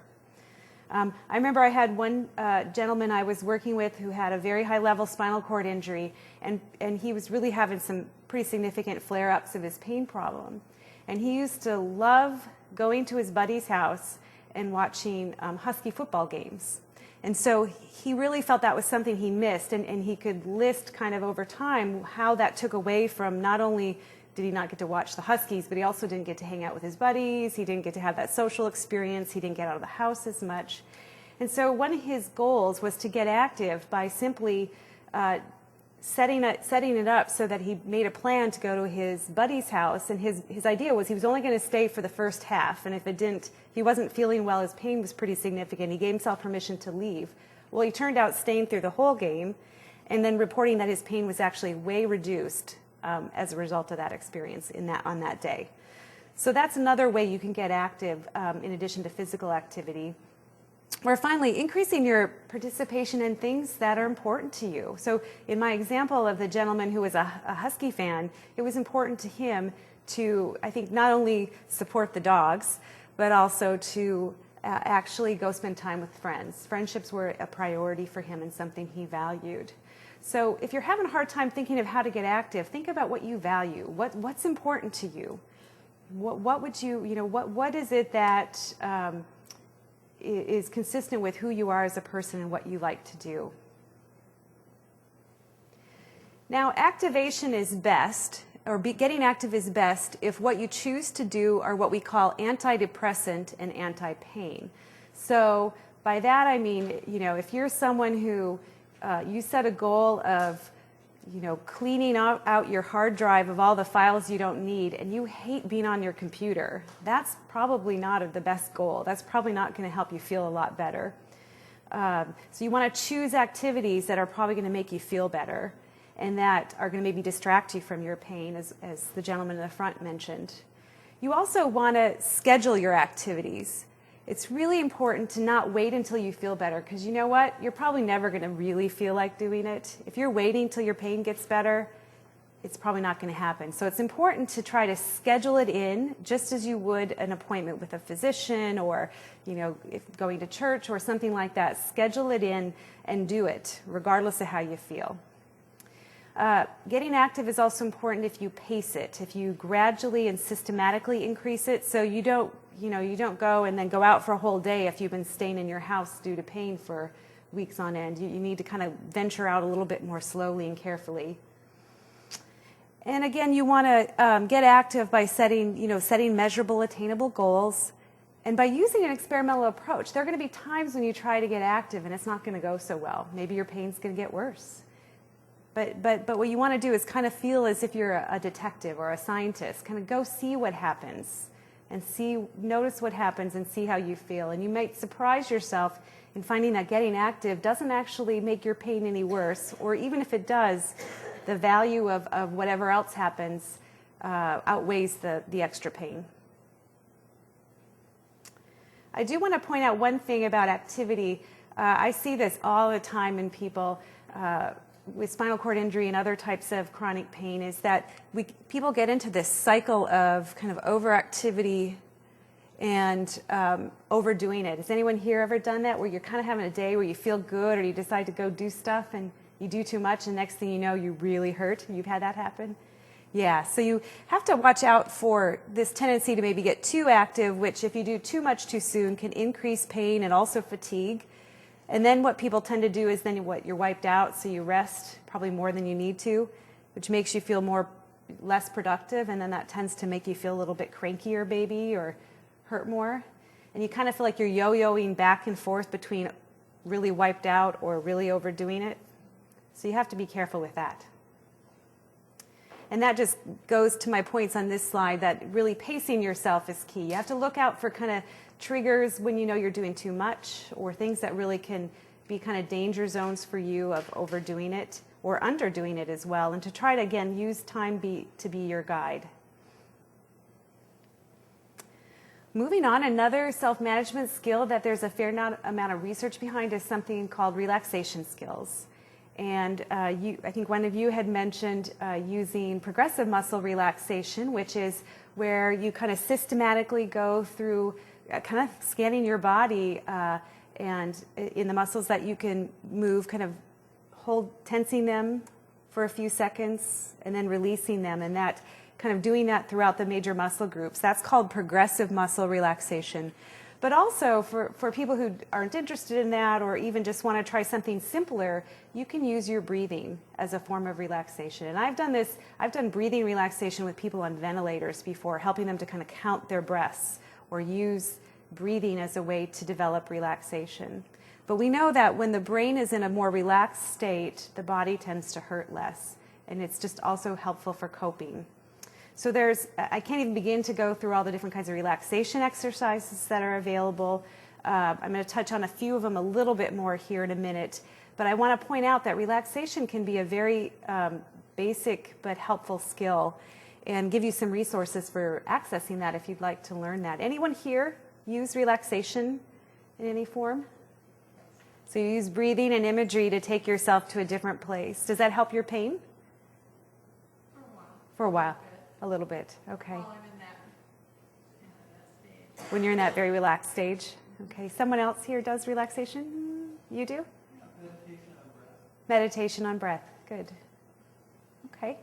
I remember I had one gentleman I was working with who had a very high-level spinal cord injury, and he was really having some pretty significant flare-ups of his pain problem. And he used to love going to his buddy's house and watching Husky football games. And so he really felt that was something he missed, and he could list kind of over time how that took away from not only did he not get to watch the Huskies, but he also didn't get to hang out with his buddies, he didn't get to have that social experience, he didn't get out of the house as much. And so one of his goals was to get active by simply setting it up so that he made a plan to go to his buddy's house, and his idea was he was only going to stay for the first half, and if he wasn't feeling well, his pain was pretty significant, he gave himself permission to leave. Well, he turned out staying through the whole game and then reporting that his pain was actually way reduced as a result of that experience on that day. So that's another way you can get active in addition to physical activity. Or finally, increasing your participation in things that are important to you. So in my example of the gentleman who was a Husky fan, it was important to him to, I think, not only support the dogs, but also to actually go spend time with friends. Friendships were a priority for him and something he valued. So if you're having a hard time thinking of how to get active, think about what you value. What's important to you? What would you, what is it that is consistent with who you are as a person and what you like to do. Now, activation is best, or getting active is best if what you choose to do are what we call antidepressant and anti-pain. So by that I mean, if you're someone who you set a goal of cleaning out your hard drive of all the files you don't need, and you hate being on your computer, that's probably not the best goal. That's probably not going to help you feel a lot better. So you want to choose activities that are probably going to make you feel better and that are going to maybe distract you from your pain, as the gentleman in the front mentioned. You also want to schedule your activities. It's really important to not wait until you feel better, because you know what? You're probably never going to really feel like doing it. If you're waiting till your pain gets better, it's probably not going to happen. So it's important to try to schedule it in just as you would an appointment with a physician, or if going to church or something like that. Schedule it in and do it regardless of how you feel. Getting active is also important if you pace it, if you gradually and systematically increase it, so you don't go and then go out for a whole day if you've been staying in your house due to pain for weeks on end. You need to kind of venture out a little bit more slowly and carefully. And again, you want to get active by setting measurable, attainable goals. And by using an experimental approach, there are going to be times when you try to get active and it's not going to go so well. Maybe your pain's going to get worse. But what you want to do is kind of feel as if you're a detective or a scientist. Kind of go see what happens and notice what happens and see how you feel. And you might surprise yourself in finding that getting active doesn't actually make your pain any worse, or even if it does, the value of whatever else happens outweighs the extra pain. I do want to point out one thing about activity. I see this all the time in people with spinal cord injury and other types of chronic pain, is that people get into this cycle of kind of overactivity and overdoing it. Has anyone here ever done that, where you're kind of having a day where you feel good, or you decide to go do stuff and you do too much, and next thing you know, you really hurt? You've had that happen? Yeah, so you have to watch out for this tendency to maybe get too active, which if you do too much too soon can increase pain and also fatigue. And then what people tend to do is you're wiped out, so you rest probably more than you need to, which makes you feel less productive, and then that tends to make you feel a little bit crankier maybe, or hurt more. And you kind of feel like you're yo-yoing back and forth between really wiped out or really overdoing it. So you have to be careful with that. And that just goes to my points on this slide, that really pacing yourself is key. You have to look out for kind of triggers when you know you're doing too much, or things that really can be kind of danger zones for you of overdoing it or underdoing it as well, and to try to, again, use time to be your guide. Moving on, another self-management skill that there's a fair amount of research behind is something called relaxation skills. And I think one of you had mentioned using progressive muscle relaxation, which is where you kind of systematically go through kind of scanning your body and in the muscles that you can move, kind of tensing them for a few seconds and then releasing them, and that kind of doing that throughout the major muscle groups. That's called progressive muscle relaxation. But also for people who aren't interested in that, or even just want to try something simpler, you can use your breathing as a form of relaxation. And I've done breathing relaxation with people on ventilators before, helping them to kind of count their breaths or use breathing as a way to develop relaxation. But we know that when the brain is in a more relaxed state, the body tends to hurt less. And it's just also helpful for coping. So I can't even begin to go through all the different kinds of relaxation exercises that are available. I'm going to touch on a few of them a little bit more here in a minute. But I want to point out that relaxation can be a very basic but helpful skill, and give you some resources for accessing that if you'd like to learn that. Anyone here use relaxation in any form? So you use breathing and imagery to take yourself to a different place. Does that help your pain? For a while. A little bit. Okay. While I'm in that stage. When you're in that very relaxed stage. Okay. Someone else here does relaxation? You do? Meditation on breath. Meditation on breath. Good. Okay.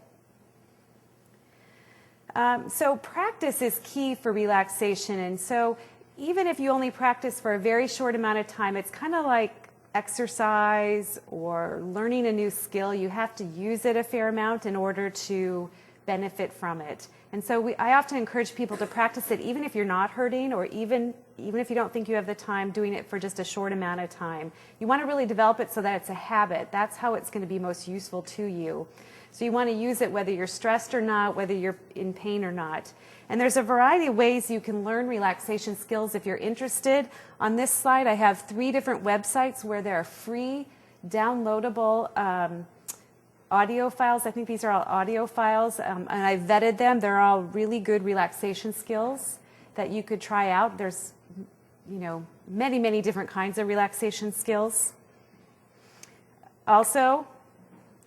So practice is key for relaxation, and so even if you only practice for a very short amount of time, it's kind of like exercise or learning a new skill. You have to use it a fair amount in order to benefit from it. And so I often encourage people to practice it even if you're not hurting, or even if you don't think you have the time, doing it for just a short amount of time. You want to really develop it so that it's a habit. That's how it's going to be most useful to you. So you want to use it whether you're stressed or not, whether you're in pain or not. And there's a variety of ways you can learn relaxation skills if you're interested. On this slide, I have 3 different websites where there are free downloadable audio files. I think these are all audio files, and I vetted them. They're all really good relaxation skills that you could try out. There's, many, many different kinds of relaxation skills. Also,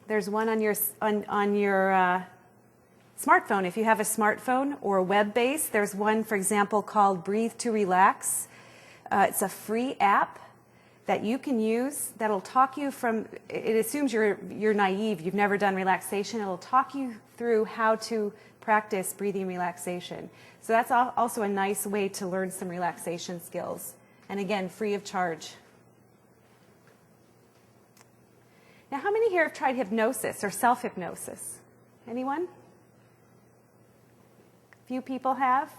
there's one on your smartphone. If you have a smartphone or a web-based, there's one, for example, called Breathe to Relax. It's a free app that you can use that'll talk you from, it assumes you're naive, you've never done relaxation. It'll talk you through how to practice breathing relaxation. So that's also a nice way to learn some relaxation skills. And again, free of charge. Now, how many here have tried hypnosis or self-hypnosis? Anyone? Few people have.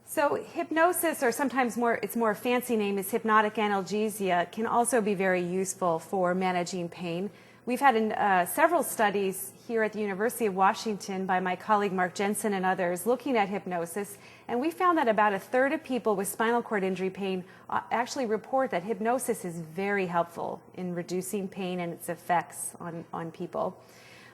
So hypnosis, or sometimes its more fancy name is hypnotic analgesia, can also be very useful for managing pain. We've had several studies here at the University of Washington by my colleague Mark Jensen and others looking at hypnosis, and we found that about 1/3 of people with spinal cord injury pain actually report that hypnosis is very helpful in reducing pain and its effects on people.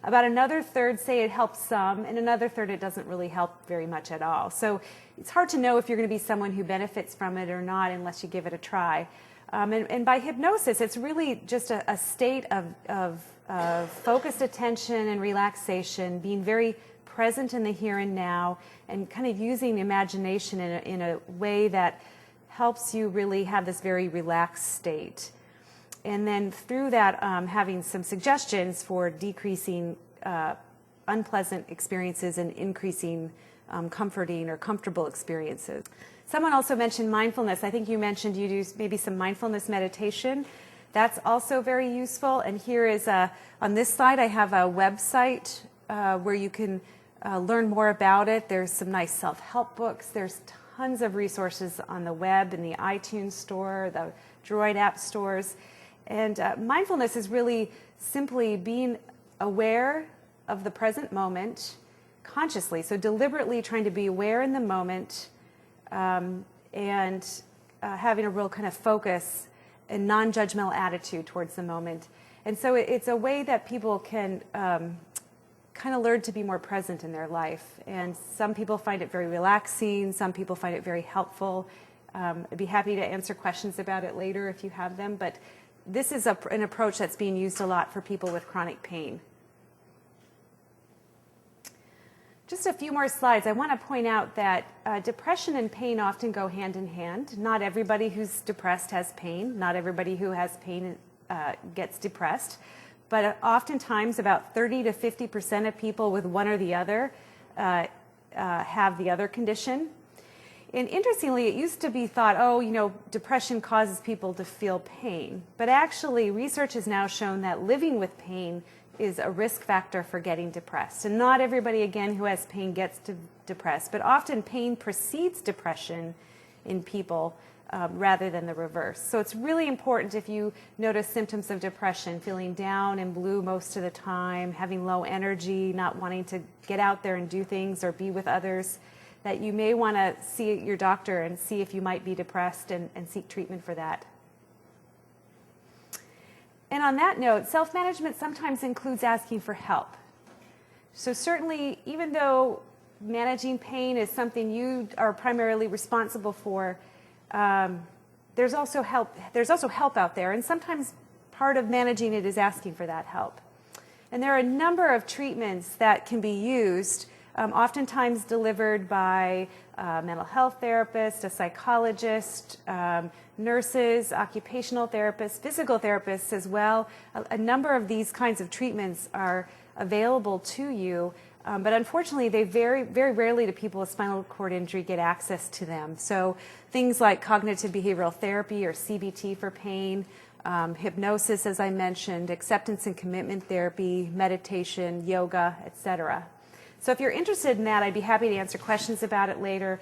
About another 1/3 say it helps some, and another 1/3 it doesn't really help very much at all. So it's hard to know if you're going to be someone who benefits from it or not unless you give it a try. And by hypnosis, it's really just a state of focused attention and relaxation, being very present in the here and now, and kind of using imagination in a way that helps you really have this very relaxed state. And then through that, having some suggestions for decreasing unpleasant experiences and increasing comforting or comfortable experiences. Someone also mentioned mindfulness. I think you mentioned you do maybe some mindfulness meditation. That's also very useful. And here is, on this slide, I have a website where you can learn more about it. There's some nice self-help books. There's tons of resources on the web, in the iTunes store, the Droid app stores. And mindfulness is really simply being aware of the present moment consciously. So deliberately trying to be aware in the moment and having a real kind of focus and non-judgmental attitude towards the moment. And so it's a way that people can kind of learn to be more present in their life. And some people find it very relaxing. Some people find it very helpful. I'd be happy to answer questions about it later if you have them. But this is an approach that's being used a lot for people with chronic pain. Just a few more slides. I want to point out that depression and pain often go hand in hand. Not everybody who's depressed has pain. Not everybody who has pain gets depressed. But oftentimes about 30 to 50% of people with one or the other have the other condition. And interestingly, it used to be thought, depression causes people to feel pain. But actually, research has now shown that living with pain is a risk factor for getting depressed. And not everybody, again, who has pain gets depressed. But often pain precedes depression in people rather than the reverse. So it's really important if you notice symptoms of depression, feeling down and blue most of the time, having low energy, not wanting to get out there and do things or be with others, that you may want to see your doctor and see if you might be depressed and seek treatment for that. And on that note, self-management sometimes includes asking for help. So certainly, even though managing pain is something you are primarily responsible for, there's also help out there, and sometimes part of managing it is asking for that help. And there are a number of treatments that can be used, oftentimes delivered by a mental health therapist, a psychologist, nurses, occupational therapists, physical therapists as well. A number of these kinds of treatments are available to you But unfortunately, they very rarely do people with spinal cord injury get access to them. So things like cognitive behavioral therapy or CBT for pain, hypnosis, as I mentioned, acceptance and commitment therapy, meditation, yoga, etc. So if you're interested in that, I'd be happy to answer questions about it later.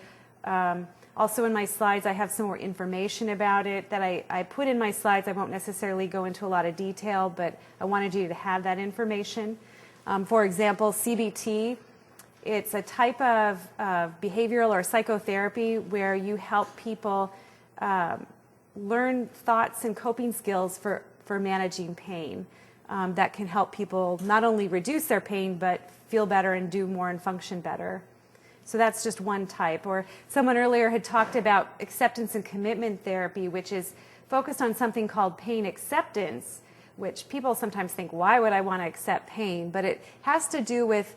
Also in my slides, I have some more information about it that I put in my slides. I won't necessarily go into a lot of detail, but I wanted you to have that information. For example, CBT, it's a type of behavioral or psychotherapy where you help people learn thoughts and coping skills for managing pain that can help people not only reduce their pain, but feel better and do more and function better. So that's just one type. Or someone earlier had talked about acceptance and commitment therapy, which is focused on something called pain acceptance, which people sometimes think, why would I want to accept pain? But it has to do with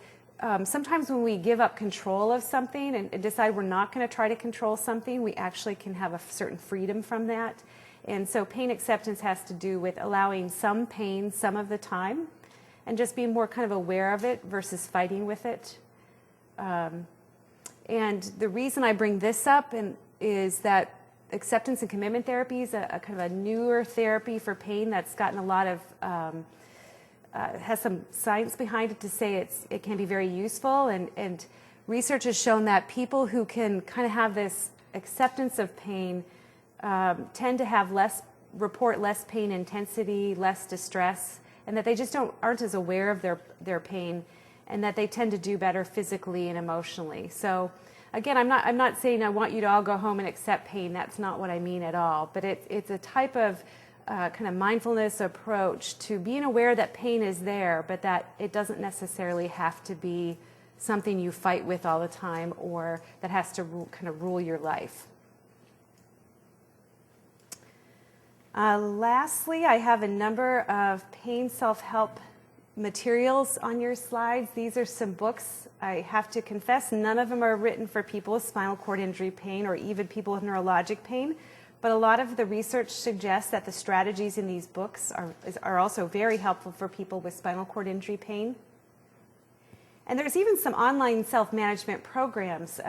sometimes when we give up control of something and decide we're not going to try to control something, we actually can have a certain freedom from that. And so pain acceptance has to do with allowing some pain some of the time and just being more kind of aware of it versus fighting with it. And the reason I bring this up is that acceptance and commitment therapy is a kind of a newer therapy for pain that's gotten a lot of, has some science behind it to say it can be very useful. And research has shown that people who can kind of have this acceptance of pain tend to have report less pain intensity, less distress, and that they just aren't as aware of their pain, and that they tend to do better physically and emotionally. So again, I'm not saying I want you to all go home and accept pain. That's not what I mean at all. But it's a type of kind of mindfulness approach to being aware that pain is there, but that it doesn't necessarily have to be something you fight with all the time or that has to kind of rule your life. Lastly, I have a number of pain self-help materials on your slides. These are some books. I have to confess, none of them are written for people with spinal cord injury pain or even people with neurologic pain, but a lot of the research suggests that the strategies in these books are also very helpful for people with spinal cord injury pain. And there's even some online self-management programs.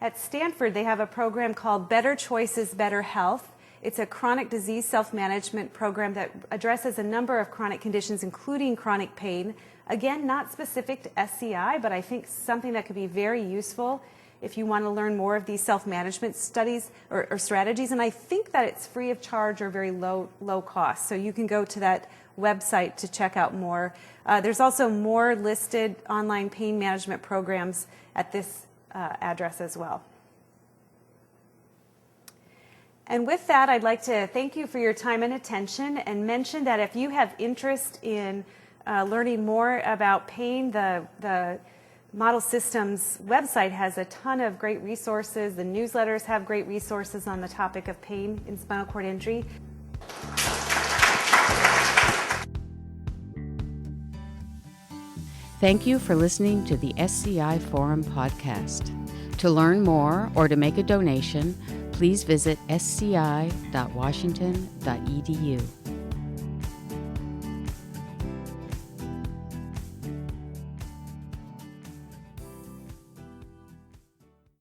At Stanford, they have a program called Better Choices, Better Health. It's a chronic disease self-management program that addresses a number of chronic conditions, including chronic pain. Again, not specific to SCI, but I think something that could be very useful if you want to learn more of these self-management studies or strategies. And I think that it's free of charge or very low cost. So you can go to that website to check out more. There's also more listed online pain management programs at this address as well. And with that, I'd like to thank you for your time and attention and mention that if you have interest in learning more about pain, the Model Systems website has a ton of great resources. The newsletters have great resources on the topic of pain in spinal cord injury. Thank you for listening to the SCI Forum podcast. To learn more or to make a donation, please visit sci.washington.edu.